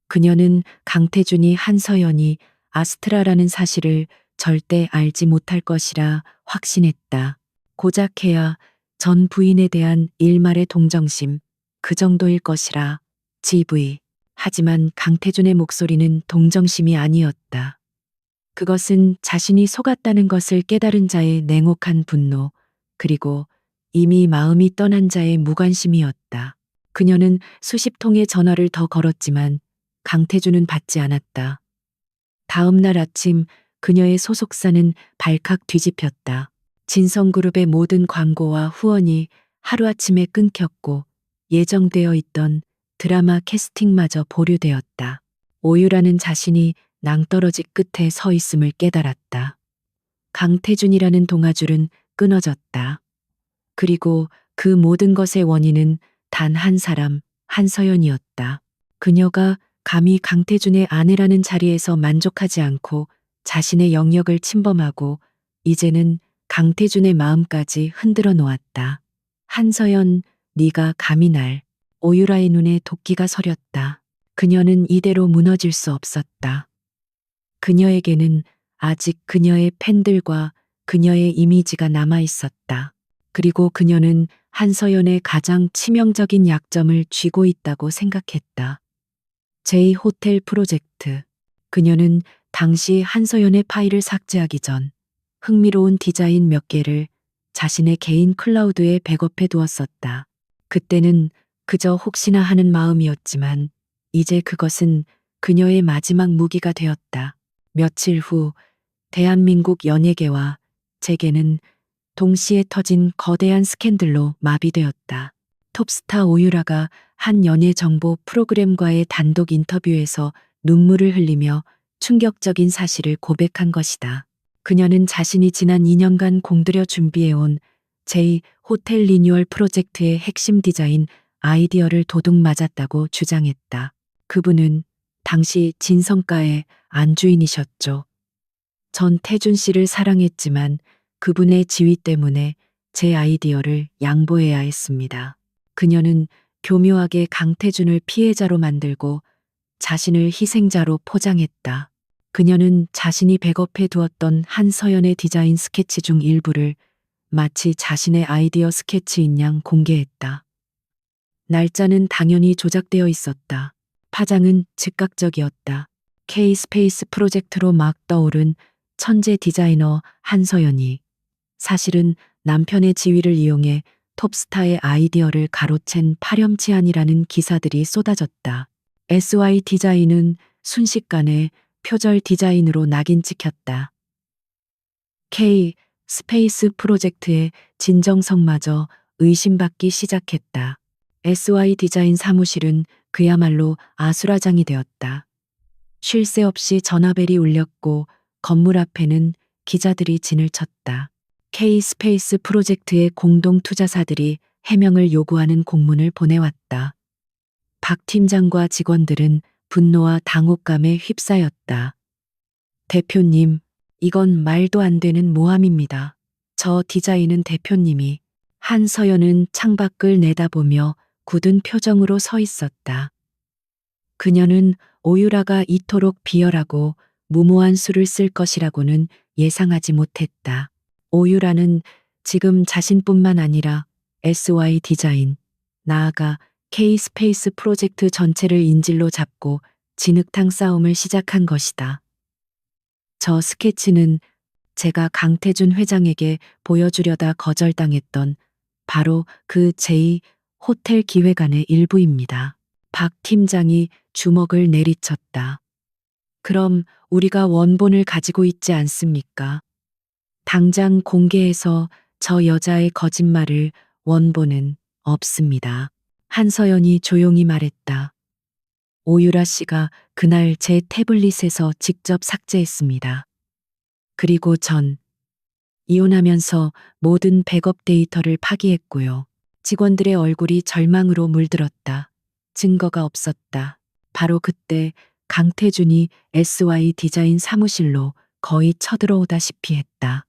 [SPEAKER 1] 그녀는 강태준이 한서연이 아스트라라는 사실을 절대 알지 못할 것이라 확신했다. 고작 해야 전 부인에 대한 일말의 동정심, 그 정도일 것이라. GV. 하지만 강태준의 목소리는 동정심이 아니었다. 그것은 자신이 속았다는 것을 깨달은 자의 냉혹한 분노, 그리고 이미 마음이 떠난 자의 무관심이었다. 그녀는 수십 통의 전화를 더 걸었지만 강태준은 받지 않았다. 다음 날 아침 그녀의 소속사는 발칵 뒤집혔다. 진성그룹의 모든 광고와 후원이 하루아침에 끊겼고 예정되어 있던 드라마 캐스팅마저 보류되었다. 오유라는 자신이 낭떠러지 끝에 서 있음을 깨달았다. 강태준이라는 동아줄은 끊어졌다. 그리고 그 모든 것의 원인은 단 한 사람, 한서연이었다. 그녀가 감히 강태준의 아내라는 자리에서 만족하지 않고 자신의 영역을 침범하고 이제는 강태준의 마음까지 흔들어 놓았다. 한서연, 네가 감히 날. 오유라의 눈에 도끼가 서렸다. 그녀는 이대로 무너질 수 없었다. 그녀에게는 아직 그녀의 팬들과 그녀의 이미지가 남아 있었다. 그리고 그녀는 한서연의 가장 치명적인 약점을 쥐고 있다고 생각했다. J 호텔 프로젝트. 그녀는 당시 한서연의 파일을 삭제하기 전 흥미로운 디자인 몇 개를 자신의 개인 클라우드에 백업해 두었었다. 그때는 그저 혹시나 하는 마음이었지만 이제 그것은 그녀의 마지막 무기가 되었다. 며칠 후 대한민국 연예계와 재계는 동시에 터진 거대한 스캔들로 마비되었다. 톱스타 오유라가 한 연예 정보 프로그램과의 단독 인터뷰에서 눈물을 흘리며 충격적인 사실을 고백한 것이다. 그녀는 자신이 지난 2년간 공들여 준비해온 J 호텔 리뉴얼 프로젝트의 핵심 디자인 아이디어를 도둑 맞았다고 주장했다. 그분은 당시 진성가의 안주인이셨죠. 전 태준 씨를 사랑했지만 그분의 지위 때문에 제 아이디어를 양보해야 했습니다. 그녀는 교묘하게 강태준을 피해자로 만들고 자신을 희생자로 포장했다. 그녀는 자신이 백업해 두었던 한서연의 디자인 스케치 중 일부를 마치 자신의 아이디어 스케치인 양 공개했다. 날짜는 당연히 조작되어 있었다. 파장은 즉각적이었다. K 스페이스 프로젝트로 막 떠오른 제 2의 호텔 프로젝트. 그녀는 자신이 천재 디자이너 한서연이 사실은 남편의 지위를 이용해 톱스타의 아이디어를 가로챈 파렴치한이라는 기사들이 쏟아졌다. SY 디자인은 순식간에 표절 디자인으로 낙인 찍혔다. K 스페이스 프로젝트의 진정성마저 의심받기 시작했다. SY 디자인 사무실은 그야말로 아수라장이 되었다. 쉴 새 없이 전화벨이 울렸고 건물 앞에는 기자들이 진을 쳤다. K 스페이스 프로젝트의 공동 투자사들이 해명을 요구하는 공문을 보내왔다. 박 팀장과 직원들은 분노와 당혹감에 휩싸였다. 대표님, 이건 말도 안 되는 모함입니다. 저 디자인은 대표님이. 한서연은 창밖을 내다보며 굳은 표정으로 서 있었다. 그녀는 오유라가 이토록 비열하고 무모한 수를 쓸 것이라고는 예상하지 못했다. 오유라는 지금 자신뿐만 아니라 SY 디자인, 나아가 K 스페이스 프로젝트 전체를 인질로 잡고 진흙탕 싸움을 시작한 것이다. 저 스케치는 제가 강태준 회장에게 보여주려다 거절당했던 바로 그 제2 호텔 기획안의 일부입니다. 박 팀장이 주먹을 내리쳤다. 그럼 우리가 원본을 가지고 있지 않습니까? 당장 공개해서 저 여자의 거짓말을 원본은 없습니다. 한서연이 조용히 말했다. 오유라 씨가 그날 제 태블릿에서 직접 삭제했습니다. 그리고 전 이혼하면서 모든 백업 데이터를 파기했고요. 직원들의 얼굴이 절망으로 물들었다. 증거가 없었다. 바로 그때 강태준이 SY 디자인 사무실로 거의 쳐들어오다시피 했다.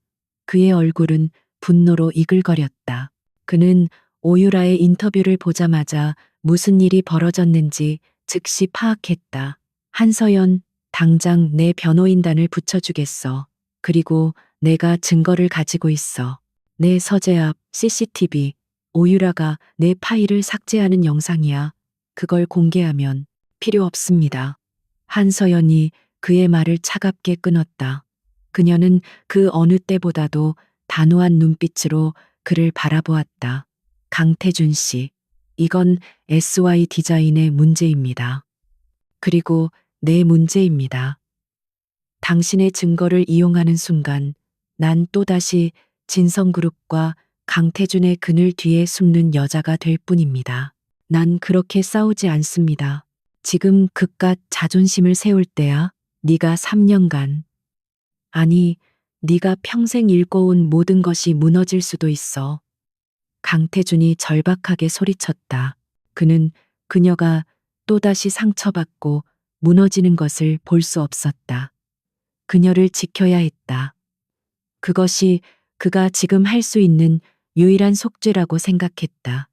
[SPEAKER 1] 그의 얼굴은 분노로 이글거렸다. 그는 오유라의 인터뷰를 보자마자 무슨 일이 벌어졌는지 즉시 파악했다. 한서연, 당장 내 변호인단을 붙여주겠어. 그리고 내가 증거를 가지고 있어. 내 서재 앞 CCTV, 오유라가 내 파일을 삭제하는 영상이야. 그걸 공개하면 필요 없습니다. 한서연이 그의 말을 차갑게 끊었다. 그녀는 그 어느 때보다도 단호한 눈빛으로 그를 바라보았다. 강태준 씨, 이건 SY 디자인의 문제입니다. 그리고 내 문제입니다. 당신의 증거를 이용하는 순간 난 또다시 진성그룹과 강태준의 그늘 뒤에 숨는 여자가 될 뿐입니다. 난 그렇게 싸우지 않습니다. 지금 그깟 자존심을 세울 때야. 네가 3년간, 아니, 네가 평생 읽어온 모든 것이 무너질 수도 있어. 강태준이 절박하게 소리쳤다. 그는 그녀가 또다시 상처받고 무너지는 것을 볼 수 없었다. 그녀를 지켜야 했다. 그것이 그가 지금 할 수 있는 유일한 속죄라고 생각했다.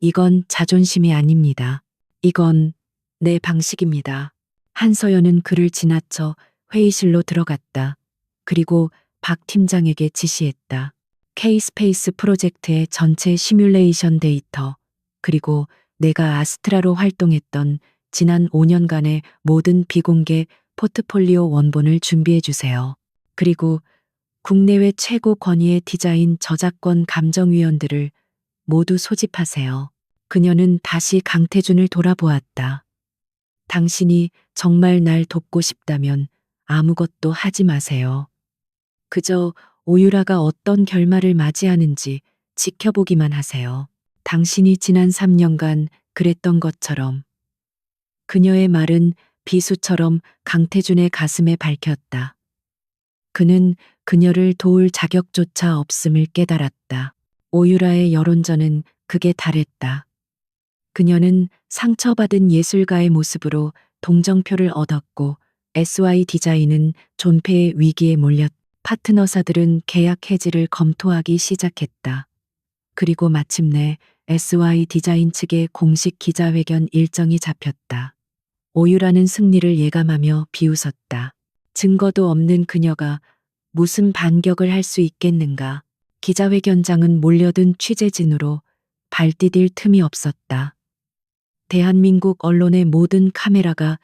[SPEAKER 1] 이건 자존심이 아닙니다. 이건 내 방식입니다. 한서연은 그를 지나쳐 회의실로 들어갔다. 그리고 박 팀장에게 지시했다. K-스페이스 프로젝트의 전체 시뮬레이션 데이터, 그리고 내가 아스트라로 활동했던 지난 5년간의 모든 비공개 포트폴리오 원본을 준비해 주세요. 그리고 국내외 최고 권위의 디자인 저작권 감정위원들을 모두 소집하세요. 그녀는 다시 강태준을 돌아보았다. 당신이 정말 날 돕고 싶다면 아무것도 하지 마세요. 그저 오유라가 어떤 결말을 맞이하는지 지켜보기만 하세요. 당신이 지난 3년간 그랬던 것처럼. 그녀의 말은 비수처럼 강태준의 가슴에 밝혔다. 그는 그녀를 도울 자격조차 없음을 깨달았다. 오유라의 여론전은 극에 달했다. 그녀는 상처받은 예술가의 모습으로 동정표를 얻었고 SY 디자인은 존폐의 위기에 몰렸다. 파트너사들은 계약 해지를 검토하기 시작했다. 그리고 마침내 SY 디자인 측의 공식 기자회견 일정이 잡혔다. 오유라는 승리를 예감하며 비웃었다. 증거도 없는 그녀가 무슨 반격을 할 수 있겠는가. 기자회견장은 몰려든 취재진으로 발디딜 틈이 없었다. 대한민국 언론의 모든 카메라가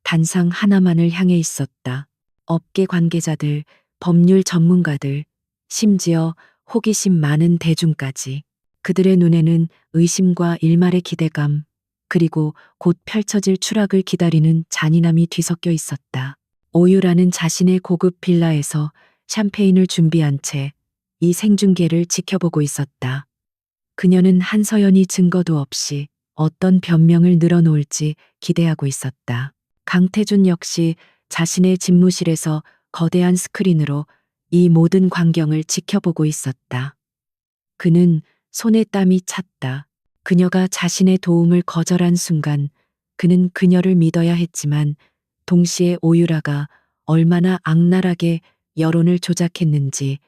[SPEAKER 1] 단상 하나만을 향해 있었다. 업계 관계자들, 법률 전문가들, 심지어 호기심 많은 대중까지. 그들의 눈에는 의심과 일말의 기대감, 그리고 곧 펼쳐질 추락을 기다리는 잔인함이 뒤섞여 있었다. 오유라는 자신의 고급 빌라에서 샴페인을 준비한 채 이 생중계를 지켜보고 있었다. 그녀는 한서연이 증거도 없이 어떤 변명을 늘어놓을지 기대하고 있었다. 강태준 역시 자신의 집무실에서 거대한 스크린으로 이 모든 광경을 지켜보고 있었다. 그는 손에 땀이 찼다. 그녀가 자신의 도움을 거절한 순간 그는 그녀를 믿어야 했지만 동시에 오유라가 얼마나 악랄하게 여론을 조작했는지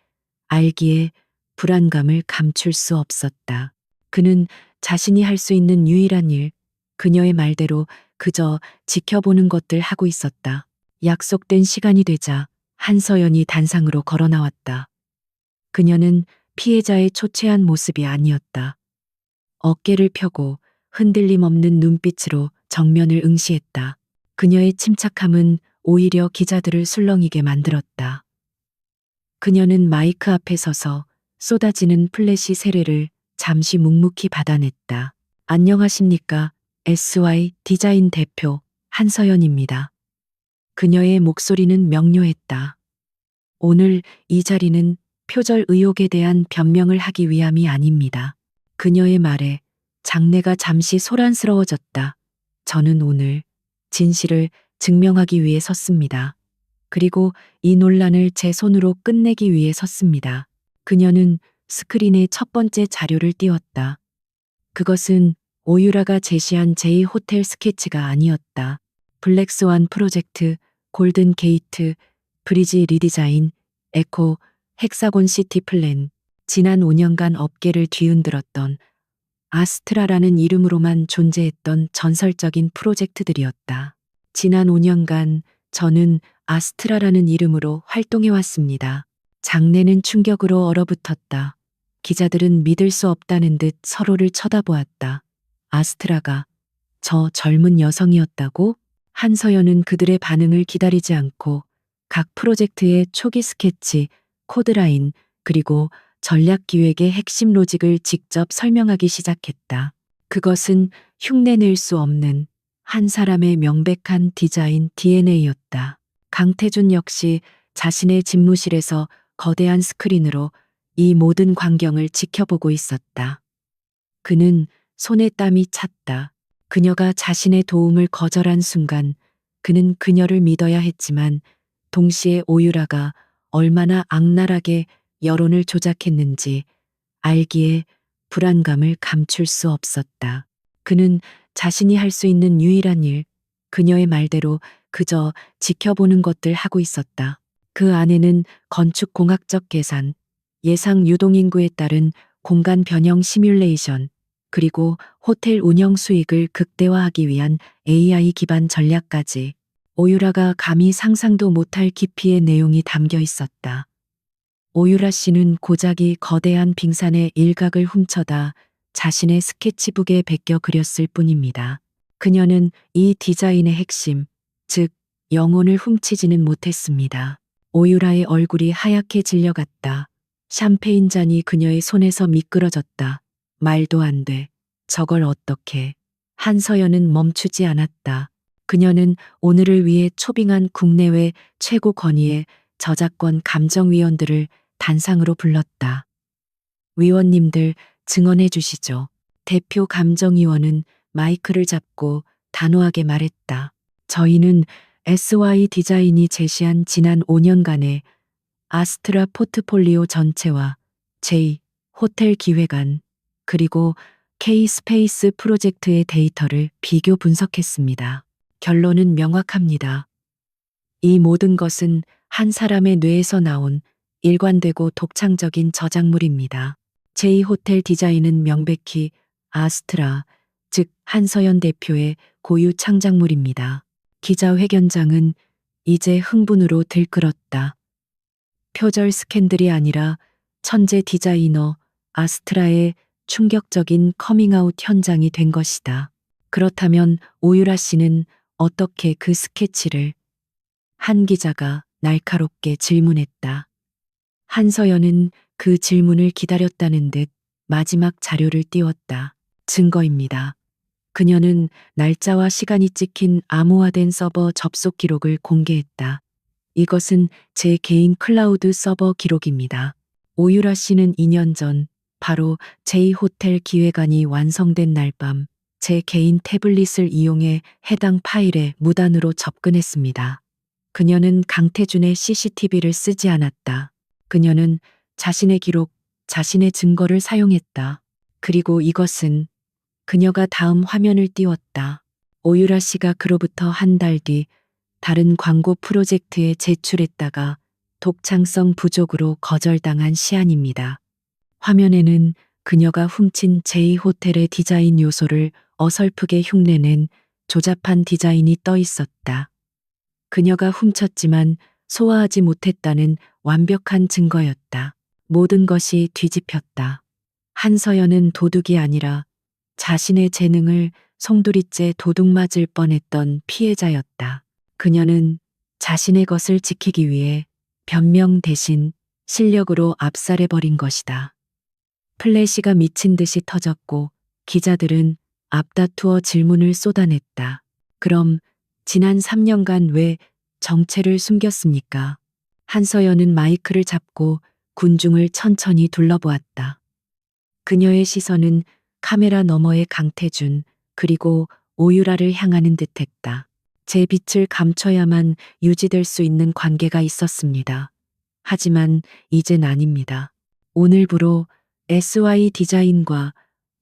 [SPEAKER 1] 알기에 불안감을 감출 수 없었다. 그는 자신이 할 수 있는 유일한 일, 그녀의 말대로 그저 지켜보는 것들 하고 있었다. 약속된 시간이 되자 한서연이 단상으로 걸어 나왔다. 그녀는 피해자의 초췌한 모습이 아니었다. 어깨를 펴고 흔들림 없는 눈빛으로 정면을 응시했다. 그녀의 침착함은 오히려 기자들을 술렁이게 만들었다. 그녀는 마이크 앞에 서서 쏟아지는 플래시 세례를 잠시 묵묵히 받아냈다. 안녕하십니까? SY 디자인 대표 한서연입니다. 그녀의 목소리는 명료했다. 오늘 이 자리는 표절 의혹에 대한 변명을 하기 위함이 아닙니다. 그녀의 말에 장내가 잠시 소란스러워졌다. 저는 오늘 진실을 증명하기 위해 섰습니다. 그리고 이 논란을 제 손으로 끝내기 위해 섰습니다. 그녀는 스크린에 첫 번째 자료를 띄웠다. 그것은 오유라가 제시한 제2호텔 스케치가 아니었다. 블랙스완 프로젝트, 골든 게이트, 브리지 리디자인, 에코, 헥사곤 시티 플랜, 지난 5년간 업계를 뒤흔들었던 아스트라라는 이름으로만 존재했던 전설적인 프로젝트들이었다. 지난 5년간 저는 아스트라라는 이름으로 활동해왔습니다. 장내는 충격으로 얼어붙었다. 기자들은 믿을 수 없다는 듯 서로를 쳐다보았다. 아스트라가 저 젊은 여성이었다고? 한서연은 그들의 반응을 기다리지 않고 각 프로젝트의 초기 스케치, 코드라인, 그리고 전략 기획의 핵심 로직을 직접 설명하기 시작했다. 그것은 흉내낼 수 없는 한 사람의 명백한 디자인 DNA였다. 강태준 역시 자신의 집무실에서 거대한 스크린으로 이 모든 광경을 지켜보고 있었다. 그는 손에 땀이 찼다. 그녀가 자신의 도움을 거절한 순간 그는 그녀를 믿어야 했지만 동시에 오유라가 얼마나 악랄하게 여론을 조작했는지 알기에 불안감을 감출 수 없었다. 그는 자신이 할 수 있는 유일한 일, 그녀의 말대로 그저 지켜보는 것들 하고 있었다. 그 안에는 건축공학적 계산, 예상 유동인구에 따른 공간 변형 시뮬레이션, 그리고 호텔 운영 수익을 극대화하기 위한 AI 기반 전략까지 오유라가 감히 상상도 못할 깊이의 내용이 담겨 있었다. 오유라 씨는 고작이 거대한 빙산의 일각을 훔쳐다 자신의 스케치북에 베껴 그렸을 뿐입니다. 그녀는 이 디자인의 핵심, 즉 영혼을 훔치지는 못했습니다. 오유라의 얼굴이 하얗게 질려갔다. 샴페인 잔이 그녀의 손에서 미끄러졌다. 말도 안 돼. 저걸 어떻게. 한서연은 멈추지 않았다. 그녀는 오늘을 위해 초빙한 국내외 최고 권위의 저작권 감정위원들을 단상으로 불렀다. 위원님들 증언해 주시죠. 대표 감정위원은 마이크를 잡고 단호하게 말했다. 저희는 SY 디자인이 제시한 지난 5년간의 아스트라 포트폴리오 전체와 J 호텔 기획안 그리고 K 스페이스 프로젝트의 데이터를 비교 분석했습니다. 결론은 명확합니다. 이 모든 것은 한 사람의 뇌에서 나온 일관되고 독창적인 저작물입니다. J 호텔 디자인은 명백히 아스트라, 즉 한서연 대표의 고유 창작물입니다. 기자회견장은 이제 흥분으로 들끓었다. 표절 스캔들이 아니라 천재 디자이너 아스트라의 충격적인 커밍아웃 현장이 된 것이다. 그렇다면 오유라 씨는 어떻게 그 스케치를 한 기자가 날카롭게 질문했다. 한서연은 그 질문을 기다렸다는 듯 마지막 자료를 띄웠다. 증거입니다. 그녀는 날짜와 시간이 찍힌 암호화된 서버 접속 기록을 공개했다. 이것은 제 개인 클라우드 서버 기록입니다. 오유라 씨는 2년 전 바로 J호텔 기획안이 완성된 날 밤 제 개인 태블릿을 이용해 해당 파일에 무단으로 접근했습니다. 그녀는 강태준의 CCTV를 쓰지 않았다. 그녀는 자신의 기록, 자신의 증거를 사용했다. 그리고 이것은 그녀가 다음 화면을 띄웠다. 오유라 씨가 그로부터 한 달 뒤 다른 광고 프로젝트에 제출했다가 독창성 부족으로 거절당한 시안입니다. 화면에는 그녀가 훔친 J호텔의 디자인 요소를 어설프게 흉내낸 조잡한 디자인이 떠 있었다. 그녀가 훔쳤지만 소화하지 못했다는 완벽한 증거였다. 모든 것이 뒤집혔다. 한서연은 도둑이 아니라 자신의 재능을 송두리째 도둑 맞을 뻔했던 피해자였다. 그녀는 자신의 것을 지키기 위해 변명 대신 실력으로 압살해버린 것이다. 플래시가 미친 듯이 터졌고 기자들은 앞다투어 질문을 쏟아냈다. 그럼 지난 3년간 왜 정체를 숨겼습니까? 한서연은 마이크를 잡고 군중을 천천히 둘러보았다. 그녀의 시선은 카메라 너머의 강태준 그리고 오유라를 향하는 듯했다. 제 빛을 감춰야만 유지될 수 있는 관계가 있었습니다. 하지만 이젠 아닙니다. 오늘부로 SY 디자인과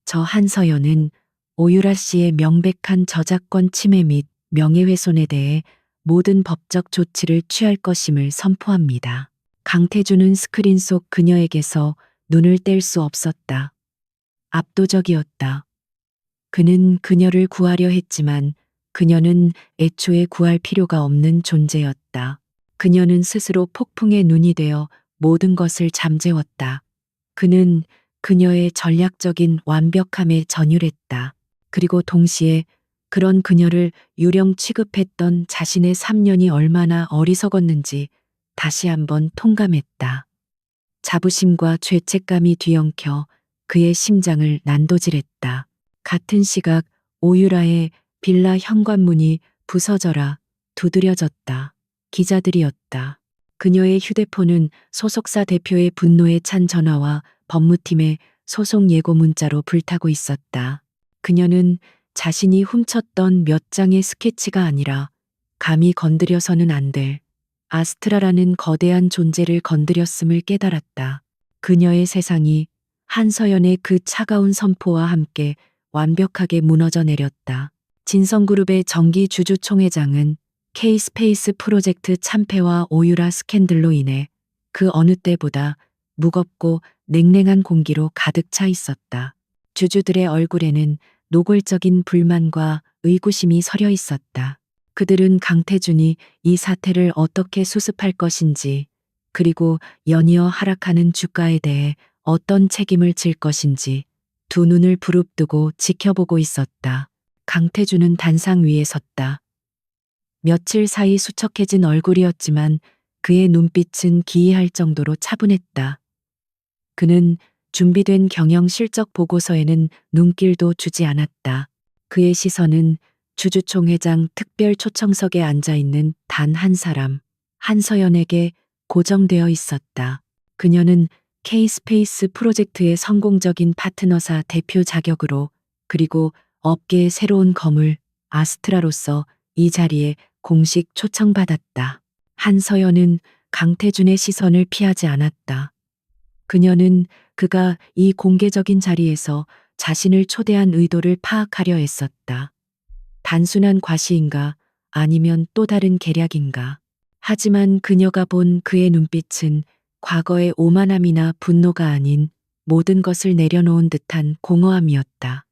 [SPEAKER 1] 저 한서연은 오유라 씨의 명백한 저작권 침해 및 명예훼손에 대해 모든 법적 조치를 취할 것임을 선포합니다. 강태준은 스크린 속 그녀에게서 눈을 뗄 수 없었다. 압도적이었다. 그는 그녀를 구하려 했지만 그녀는 애초에 구할 필요가 없는 존재였다. 그녀는 스스로 폭풍의 눈이 되어 모든 것을 잠재웠다. 그는 그녀의 전략적인 완벽함에 전율했다. 그리고 동시에 그런 그녀를 유령 취급했던 자신의 3년이 얼마나 어리석었는지 다시 한번 통감했다. 자부심과 죄책감이 뒤엉켜 그의 심장을 난도질했다. 같은 시각 오유라의 빌라 현관문이 부서져라 두드려졌다. 기자들이었다. 그녀의 휴대폰은 소속사 대표의 분노에 찬 전화와 법무팀의 소송 예고 문자로 불타고 있었다. 그녀는 자신이 훔쳤던 몇 장의 스케치가 아니라 감히 건드려서는 안 될 아스트라라는 거대한 존재를 건드렸음을 깨달았다. 그녀의 세상이 한서연의 그 차가운 선포와 함께 완벽하게 무너져 내렸다. 진성그룹의 정기 주주 총회장은 K스페이스 프로젝트 참패와 오유라 스캔들로 인해 그 어느 때보다 무겁고 냉랭한 공기로 가득 차 있었다. 주주들의 얼굴에는 노골적인 불만과 의구심이 서려 있었다. 그들은 강태준이 이 사태를 어떻게 수습할 것인지, 그리고 연이어 하락하는 주가에 대해 어떤 책임을 질 것인지 두 눈을 부릅뜨고 지켜보고 있었다. 강태준은 단상 위에 섰다. 며칠 사이 수척해진 얼굴이었지만 그의 눈빛은 기이할 정도로 차분했다. 그는 준비된 경영 실적 보고서에는 눈길도 주지 않았다. 그의 시선은 주주총회장 특별 초청석에 앉아 있는 단 한 사람, 한서연에게 고정되어 있었다. 그녀는 K스페이스 프로젝트의 성공적인 파트너사 대표 자격으로 그리고 업계의 새로운 거물 아스트라로서 이 자리에 공식 초청받았다. 한서연은 강태준의 시선을 피하지 않았다. 그녀는 그가 이 공개적인 자리에서 자신을 초대한 의도를 파악하려 했었다. 단순한 과시인가 아니면 또 다른 계략인가. 하지만 그녀가 본 그의 눈빛은 과거의 오만함이나 분노가 아닌 모든 것을 내려놓은 듯한 공허함이었다.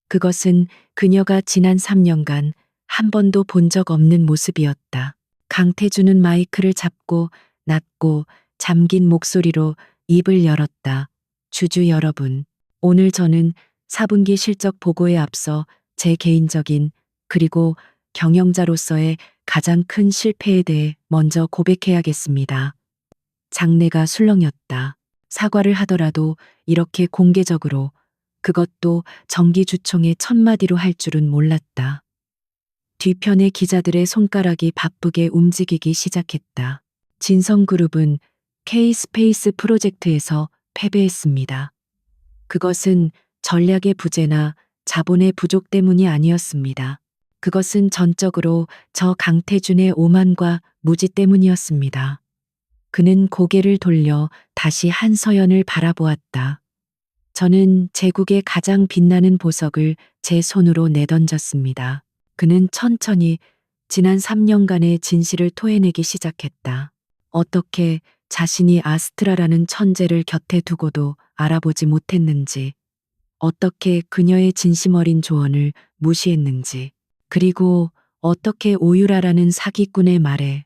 [SPEAKER 1] 그것은 그녀가 지난 3년간 한 번도 본 적 없는 모습이었다. 강태준은 마이크를 잡고 낮고 잠긴 목소리로 입을 열었다. 주주 여러분, 오늘 저는 4분기 실적 보고에 앞서 제 개인적인 그리고 경영자로서의 가장 큰 실패에 대해 먼저 고백해야겠습니다. 장래가 술렁였다. 사과를 하더라도 이렇게 공개적으로, 그것도 정기주총의 첫 마디로 할 줄은 몰랐다. 뒤편의 기자들의 손가락이 바쁘게 움직이기 시작했다. 진성그룹은 K-스페이스 프로젝트에서 패배했습니다. 그것은 전략의 부재나 자본의 부족 때문이 아니었습니다. 그것은 전적으로 저 강태준의 오만과 무지 때문이었습니다. 그는 고개를 돌려 다시 한서연을 바라보았다. 저는 제국의 가장 빛나는 보석을 제 손으로 내던졌습니다. 그는 천천히 지난 3년간의 진실을 토해내기 시작했다. 어떻게 자신이 아스트라라는 천재를 곁에 두고도 알아보지 못했는지, 어떻게 그녀의 진심 어린 조언을 무시했는지, 그리고 어떻게 오유라라는 사기꾼의 말에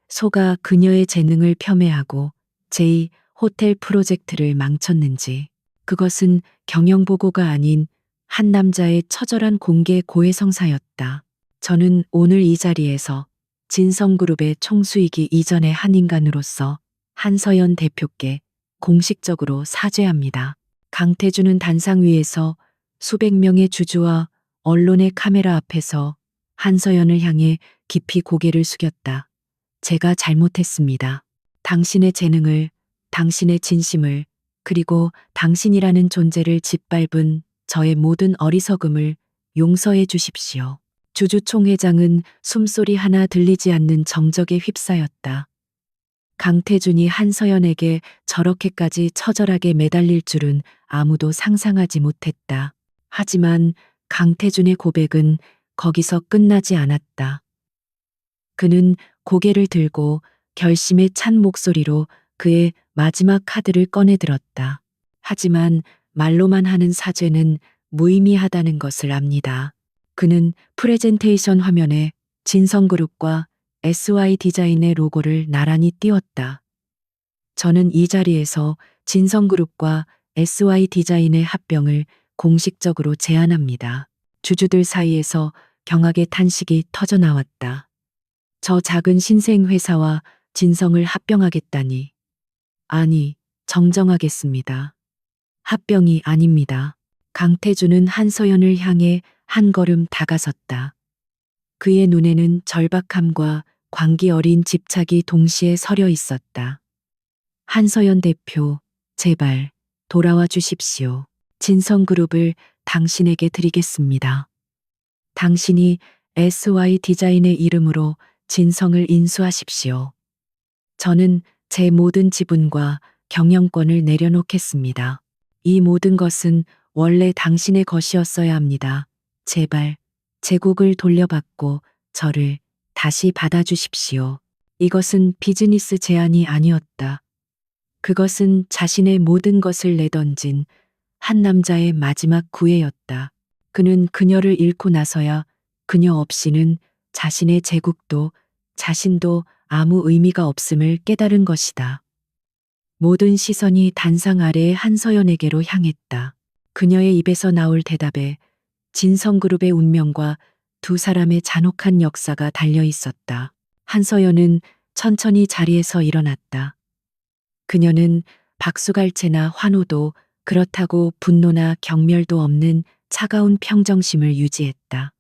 [SPEAKER 1] 속아 그녀의 재능을 폄훼하고 제2 호텔 프로젝트를 망쳤는지. 그것은 경영보고가 아닌 한 남자의 처절한 공개 고해성사였다. 저는 오늘 이 자리에서 진성그룹의 총수이기 이전의 한 인간으로서 한서연 대표께 공식적으로 사죄합니다. 강태준은 단상 위에서 수백 명의 주주와 언론의 카메라 앞에서 한서연을 향해 깊이 고개를 숙였다. 제가 잘못했습니다. 당신의 재능을, 당신의 진심을, 그리고 당신이라는 존재를 짓밟은 저의 모든 어리석음을 용서해 주십시오. 주주총회장은 숨소리 하나 들리지 않는 정적에 휩싸였다. 강태준이 한서연에게 저렇게까지 처절하게 매달릴 줄은 아무도 상상하지 못했다. 하지만 강태준의 고백은 거기서 끝나지 않았다. 그는 고개를 들고 결심에 찬 목소리로 그의 마지막 카드를 꺼내들었다. 하지만 말로만 하는 사죄는 무의미하다는 것을 압니다. 그는 프레젠테이션 화면에 진성그룹과 SY 디자인의 로고를 나란히 띄웠다. 저는 이 자리에서 진성그룹과 SY 디자인의 합병을 공식적으로 제안합니다. 주주들 사이에서 경악의 탄식이 터져나왔다. 저 작은 신생 회사와 진성을 합병하겠다니. 아니, 정정하겠습니다. 합병이 아닙니다. 강태준은 한서연을 향해 한 걸음 다가섰다. 그의 눈에는 절박함과 광기 어린 집착이 동시에 서려 있었다. 한서연 대표, 제발 돌아와 주십시오. 진성그룹을 당신에게 드리겠습니다. 당신이 SY 디자인의 이름으로 진성을 인수하십시오. 저는 제 모든 지분과 경영권을 내려놓겠습니다. 이 모든 것은 원래 당신의 것이었어야 합니다. 제발 제국을 돌려받고 저를 다시 받아주십시오. 이것은 비즈니스 제안이 아니었다. 그것은 자신의 모든 것을 내던진 한 남자의 마지막 구애였다. 그는 그녀를 잃고 나서야 그녀 없이는 자신의 제국도 자신도 아무 의미가 없음을 깨달은 것이다. 모든 시선이 단상 아래의 한서연에게로 향했다. 그녀의 입에서 나올 대답에 진성그룹의 운명과 두 사람의 잔혹한 역사가 달려 있었다. 한서연은 천천히 자리에서 일어났다. 그녀는 박수갈채나 환호도 그렇다고 분노나 경멸도 없는 차가운 평정심을 유지했다.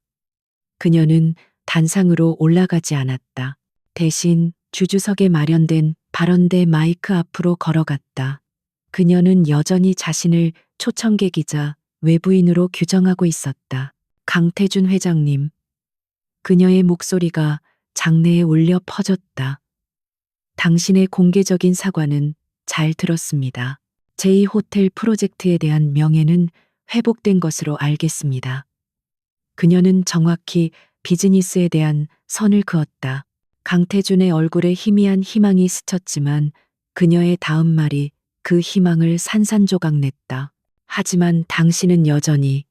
[SPEAKER 1] 그녀는 단상으로 올라가지 않았다. 대신 주주석에 마련된 발언대 마이크 앞으로 걸어갔다. 그녀는 여전히 자신을 초청객이자 외부인으로 규정하고 있었다. 강태준 회장님. 그녀의 목소리가 장내에 울려 퍼졌다. 당신의 공개적인 사과는 잘 들었습니다. 제2호텔 프로젝트에 대한 명예는 회복된 것으로 알겠습니다. 그녀는 정확히 비즈니스에 대한 선을 그었다. 강태준의 얼굴에 희미한 희망이 스쳤지만 그녀의 다음 말이 그 희망을 산산조각냈다. 하지만 당신은 여전히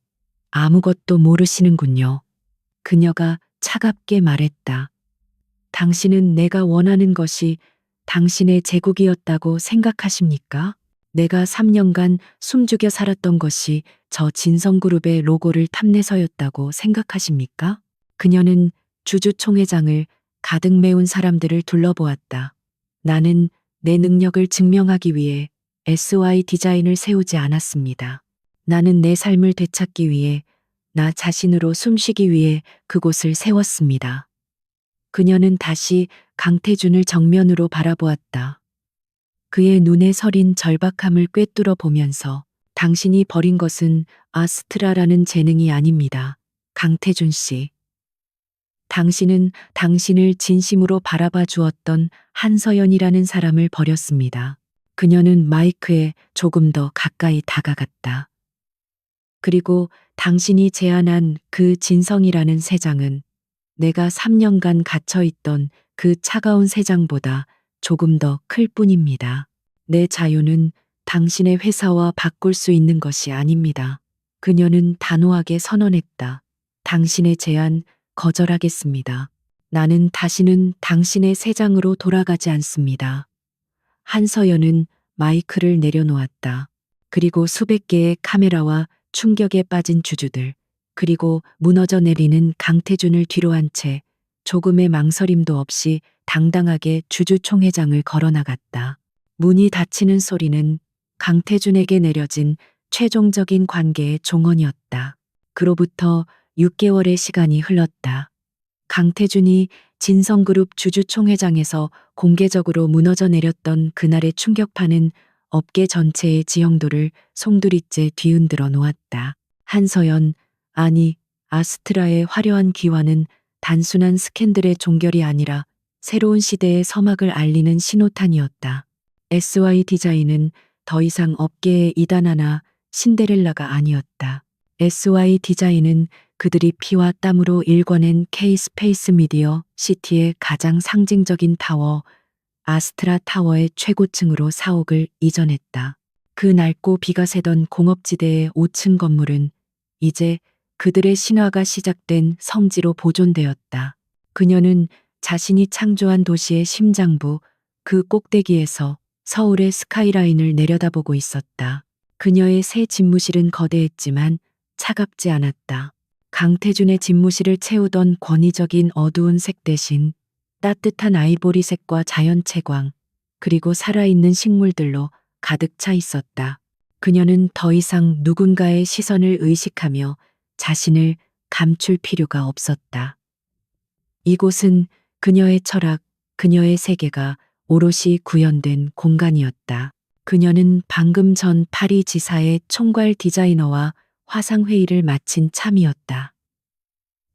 [SPEAKER 1] 아무것도 모르시는군요. 그녀가 차갑게 말했다. 당신은 내가 원하는 것이 당신의 제국이었다고 생각하십니까? 내가 3년간 숨죽여 살았던 것이 저 진성그룹의 로고를 탐내서였다고 생각하십니까? 그녀는 주주총회장을 가득 메운 사람들을 둘러보았다. 나는 내 능력을 증명하기 위해 SY 디자인을 세우지 않았습니다. 나는 내 삶을 되찾기 위해, 나 자신으로 숨쉬기 위해 그곳을 세웠습니다. 그녀는 다시 강태준을 정면으로 바라보았다. 그의 눈에 서린 절박함을 꿰뚫어 보면서 당신이 버린 것은 아스트라라는 재능이 아닙니다. 강태준 씨. 당신은 당신을 진심으로 바라봐 주었던 한서연이라는 사람을 버렸습니다. 그녀는 마이크에 조금 더 가까이 다가갔다. 그리고 당신이 제안한 그 진성이라는 세 장은 내가 3년간 갇혀있던 그 차가운 세 장보다 조금 더 클 뿐입니다. 내 자유는 당신의 회사와 바꿀 수 있는 것이 아닙니다. 그녀는 단호하게 선언했다. 당신의 제안 거절하겠습니다. 나는 다시는 당신의 세 장으로 돌아가지 않습니다. 한서연은 마이크를 내려놓았다. 그리고 수백 개의 카메라와 충격에 빠진 주주들, 그리고 무너져 내리는 강태준을 뒤로 한 채 조금의 망설임도 없이 당당하게 주주총회장을 걸어나갔다. 문이 닫히는 소리는 강태준에게 내려진 최종적인 관계의 종언이었다. 그로부터 6개월의 시간이 흘렀다. 강태준이 진성그룹 주주총회장에서 공개적으로 무너져 내렸던 그날의 충격파는 업계 전체의 지형도를 송두리째 뒤흔들어 놓았다. 한서연, 아니, 아스트라의 화려한 기화는 단순한 스캔들의 종결이 아니라 새로운 시대의 서막을 알리는 신호탄이었다. SY 디자인은 더 이상 업계의 이단 하나 신데렐라가 아니었다. SY 디자인은 그들이 피와 땀으로 일궈낸 K-스페이스 미디어 시티의 가장 상징적인 타워, 아스트라 타워의 최고층으로 사옥을 이전했다. 그 낡고 비가 새던 공업지대의 5층 건물은 이제 그들의 신화가 시작된 성지로 보존되었다. 그녀는 자신이 창조한 도시의 심장부, 그 꼭대기에서 서울의 스카이라인을 내려다보고 있었다. 그녀의 새 집무실은 거대했지만 차갑지 않았다. 강태준의 집무실을 채우던 권위적인 어두운 색 대신 따뜻한 아이보리색과 자연채광, 그리고 살아있는 식물들로 가득 차 있었다. 그녀는 더 이상 누군가의 시선을 의식하며 자신을 감출 필요가 없었다. 이곳은 그녀의 철학, 그녀의 세계가 오롯이 구현된 공간이었다. 그녀는 방금 전 파리 지사의 총괄 디자이너와 화상회의를 마친 참이었다.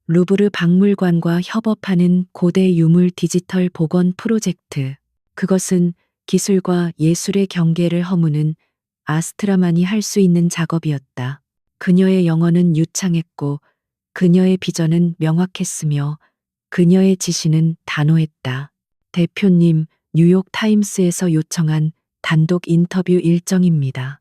[SPEAKER 1] 루브르 박물관과 협업하는 고대 유물 디지털 복원 프로젝트. 그것은 기술과 예술의 경계를 허무는 아스트라만이 할 수 있는 작업이었다. 그녀의 영어는 유창했고 그녀의 비전은 명확했으며 그녀의 지시는 단호했다. 대표님, 뉴욕 타임스에서 요청한 단독 인터뷰 일정입니다.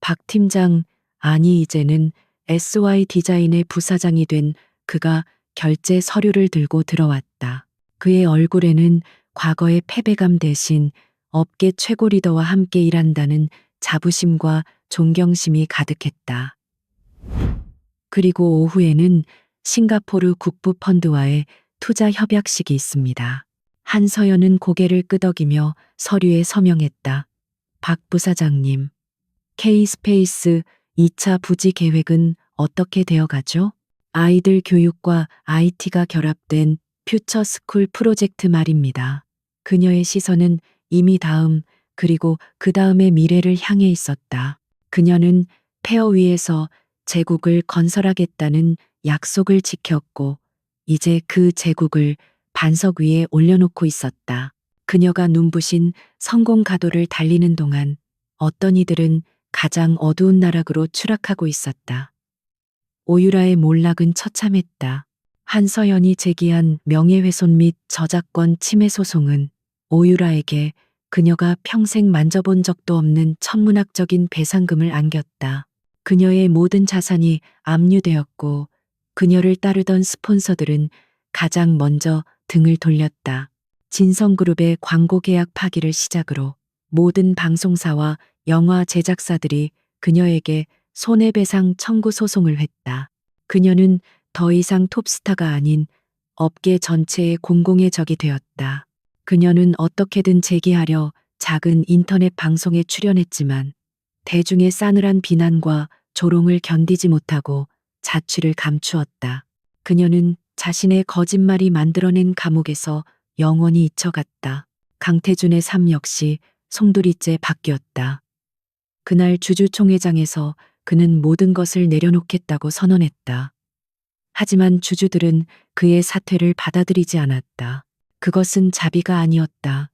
[SPEAKER 1] 박 팀장, 아니 이제는 SY 디자인의 부사장이 된 그가 결제 서류를 들고 들어왔다. 그의 얼굴에는 과거의 패배감 대신 업계 최고 리더와 함께 일한다는 자부심과 존경심이 가득했다. 그리고 오후에는 싱가포르 국부펀드와의 투자 협약식이 있습니다. 한서연은 고개를 끄덕이며 서류에 서명했다. 박 부사장님, K-스페이스 2차 부지 계획은 어떻게 되어가죠? 아이들 교육과 IT가 결합된 퓨처스쿨 프로젝트 말입니다. 그녀의 시선은 이미 다음, 그리고 그 다음의 미래를 향해 있었다. 그녀는 폐허 위에서 제국을 건설하겠다는 약속을 지켰고, 이제 그 제국을 반석 위에 올려놓고 있었다. 그녀가 눈부신 성공 가도를 달리는 동안 어떤 이들은 가장 어두운 나락으로 추락하고 있었다. 오유라의 몰락은 처참했다. 한서연이 제기한 명예훼손 및 저작권 침해 소송은 오유라에게 그녀가 평생 만져본 적도 없는 천문학적인 배상금을 안겼다. 그녀의 모든 자산이 압류되었고 그녀를 따르던 스폰서들은 가장 먼저 등을 돌렸다. 진성그룹의 광고 계약 파기를 시작으로 모든 방송사와 영화 제작사들이 그녀에게 손해배상 청구 소송을 했다. 그녀는 더 이상 톱스타가 아닌 업계 전체의 공공의 적이 되었다. 그녀는 어떻게든 재기하려 작은 인터넷 방송에 출연했지만 대중의 싸늘한 비난과 조롱을 견디지 못하고 자취를 감추었다. 그녀는 자신의 거짓말이 만들어낸 감옥에서 영원히 잊혀갔다. 강태준의 삶 역시 송두리째 바뀌었다. 그날 주주총회장에서 그는 모든 것을 내려놓겠다고 선언했다. 하지만 주주들은 그의 사퇴를 받아들이지 않았다. 그것은 자비가 아니었다.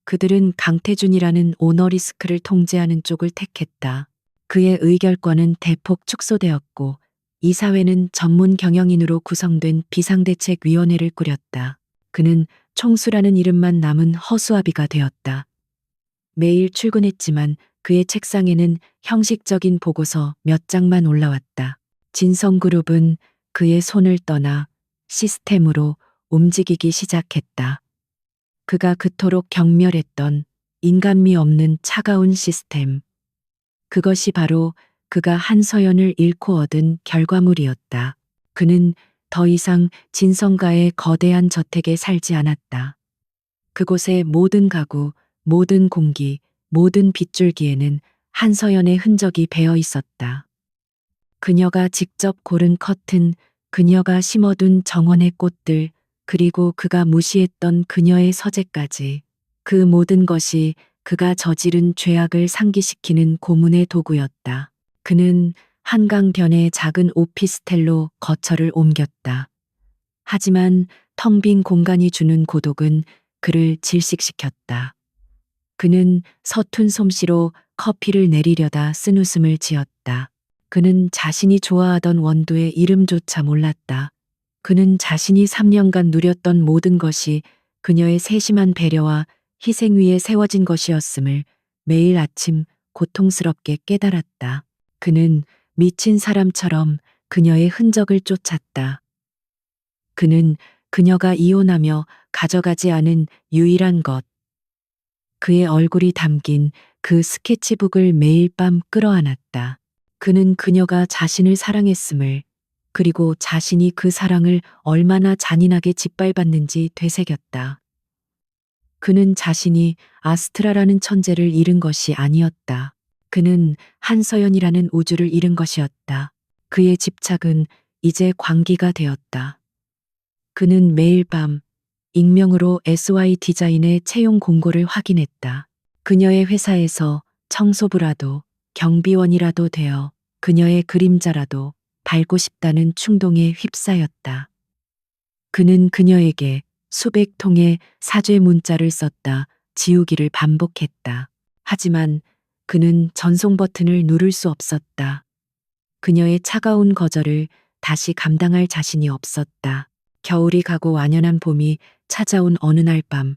[SPEAKER 1] 그들은 강태준이라는 오너리스크를 통제하는 쪽을 택했다. 그의 의결권은 대폭 축소되었고 이사회는 전문 경영인으로 구성된 비상대책위원회를 꾸렸다. 그는 총수라는 이름만 남은 허수아비가 되었다. 매일 출근했지만 그의 책상에는 형식적인 보고서 몇 장만 올라왔다. 진성그룹은 그의 손을 떠나 시스템으로 움직이기 시작했다. 그가 그토록 경멸했던 인간미 없는 차가운 시스템. 그것이 바로 그가 한서연을 잃고 얻은 결과물이었다. 그는 더 이상 진성가의 거대한 저택에 살지 않았다. 그곳의 모든 가구, 모든 공기, 모든 빗줄기에는 한서연의 흔적이 배어 있었다. 그녀가 직접 고른 커튼, 그녀가 심어둔 정원의 꽃들, 그리고 그가 무시했던 그녀의 서재까지. 그 모든 것이 그가 저지른 죄악을 상기시키는 고문의 도구였다. 그는 한강변의 작은 오피스텔로 거처를 옮겼다. 하지만 텅 빈 공간이 주는 고독은 그를 질식시켰다. 그는 서툰 솜씨로 커피를 내리려다 쓴웃음을 지었다. 그는 자신이 좋아하던 원두의 이름조차 몰랐다. 그는 자신이 3년간 누렸던 모든 것이 그녀의 세심한 배려와 희생 위에 세워진 것이었음을 매일 아침 고통스럽게 깨달았다. 그는 미친 사람처럼 그녀의 흔적을 쫓았다. 그는 그녀가 이혼하며 가져가지 않은 유일한 것, 그의 얼굴이 담긴 그 스케치북을 매일 밤 끌어안았다. 그는 그녀가 자신을 사랑했음을, 그리고 자신이 그 사랑을 얼마나 잔인하게 짓밟았는지 되새겼다. 그는 자신이 아스트라라는 천재를 잃은 것이 아니었다. 그는 한서연이라는 우주를 잃은 것이었다. 그의 집착은 이제 광기가 되었다. 그는 매일 밤 익명으로 SY 디자인의 채용 공고를 확인했다. 그녀의 회사에서 청소부라도 경비원이라도 되어 그녀의 그림자라도 밟고 싶다는 충동에 휩싸였다. 그는 그녀에게 수백 통의 사죄 문자를 썼다. 지우기를 반복했다. 하지만 그는 전송 버튼을 누를 수 없었다. 그녀의 차가운 거절을 다시 감당할 자신이 없었다. 겨울이 가고 완연한 봄이 찾아온 어느 날 밤,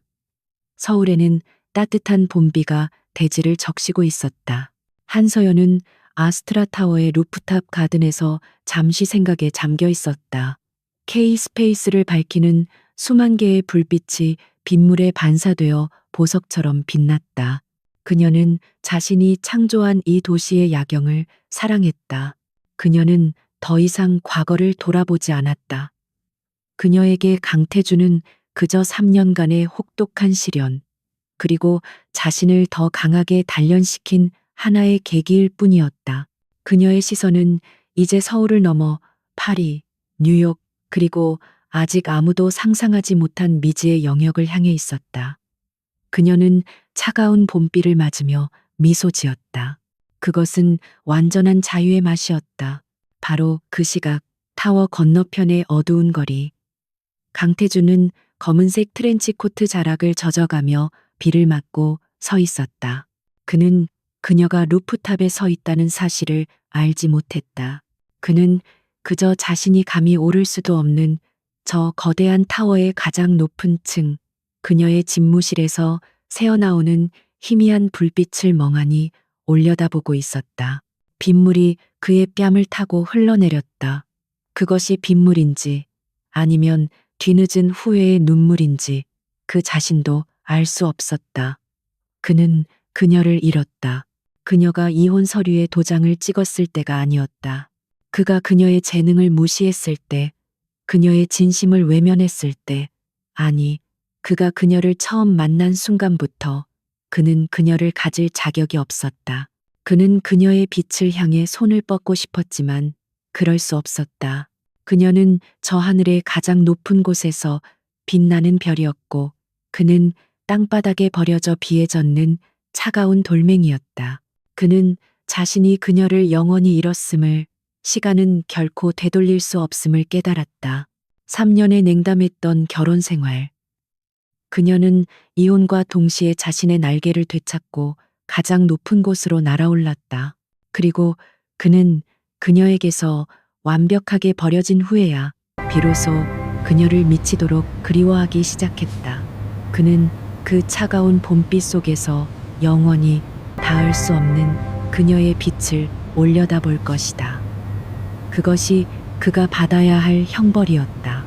[SPEAKER 1] 서울에는 따뜻한 봄비가 대지를 적시고 있었다. 한서연은 아스트라 타워의 루프탑 가든에서 잠시 생각에 잠겨 있었다. K-스페이스를 밝히는 수만 개의 불빛이 빗물에 반사되어 보석처럼 빛났다. 그녀는 자신이 창조한 이 도시의 야경을 사랑했다. 그녀는 더 이상 과거를 돌아보지 않았다. 그녀에게 강태준은 그저 3년간의 혹독한 시련, 그리고 자신을 더 강하게 단련시킨 하나의 계기일 뿐이었다. 그녀의 시선은 이제 서울을 넘어 파리, 뉴욕, 그리고 아직 아무도 상상하지 못한 미지의 영역을 향해 있었다. 그녀는 차가운 봄비를 맞으며 미소 지었다. 그것은 완전한 자유의 맛이었다. 바로 그 시각, 타워 건너편의 어두운 거리. 강태준은 검은색 트렌치 코트 자락을 젖어가며 비를 맞고 서 있었다. 그는 그녀가 루프탑에 서 있다는 사실을 알지 못했다. 그는 그저 자신이 감히 오를 수도 없는 저 거대한 타워의 가장 높은 층, 그녀의 집무실에서 새어나오는 희미한 불빛을 멍하니 올려다보고 있었다. 빗물이 그의 뺨을 타고 흘러내렸다. 그것이 빗물인지 아니면 뒤늦은 후회의 눈물인지 그 자신도 알 수 없었다. 그는 그녀를 잃었다. 그녀가 이혼 서류에 도장을 찍었을 때가 아니었다. 그가 그녀의 재능을 무시했을 때, 그녀의 진심을 외면했을 때, 아니, 그가 그녀를 처음 만난 순간부터 그는 그녀를 가질 자격이 없었다. 그는 그녀의 빛을 향해 손을 뻗고 싶었지만 그럴 수 없었다. 그녀는 저 하늘의 가장 높은 곳에서 빛나는 별이었고 그는 땅바닥에 버려져 비에 젖는 차가운 돌멩이였다. 그는 자신이 그녀를 영원히 잃었음을, 시간은 결코 되돌릴 수 없음을 깨달았다. 3년의 냉담했던 결혼 생활. 그녀는 이혼과 동시에 자신의 날개를 되찾고 가장 높은 곳으로 날아올랐다. 그리고 그는 그녀에게서 완벽하게 버려진 후에야 비로소 그녀를 미치도록 그리워하기 시작했다. 그는 그 차가운 봄빛 속에서 영원히 닿을 수 없는 그녀의 빛을 올려다볼 것이다. 그것이 그가 받아야 할 형벌이었다.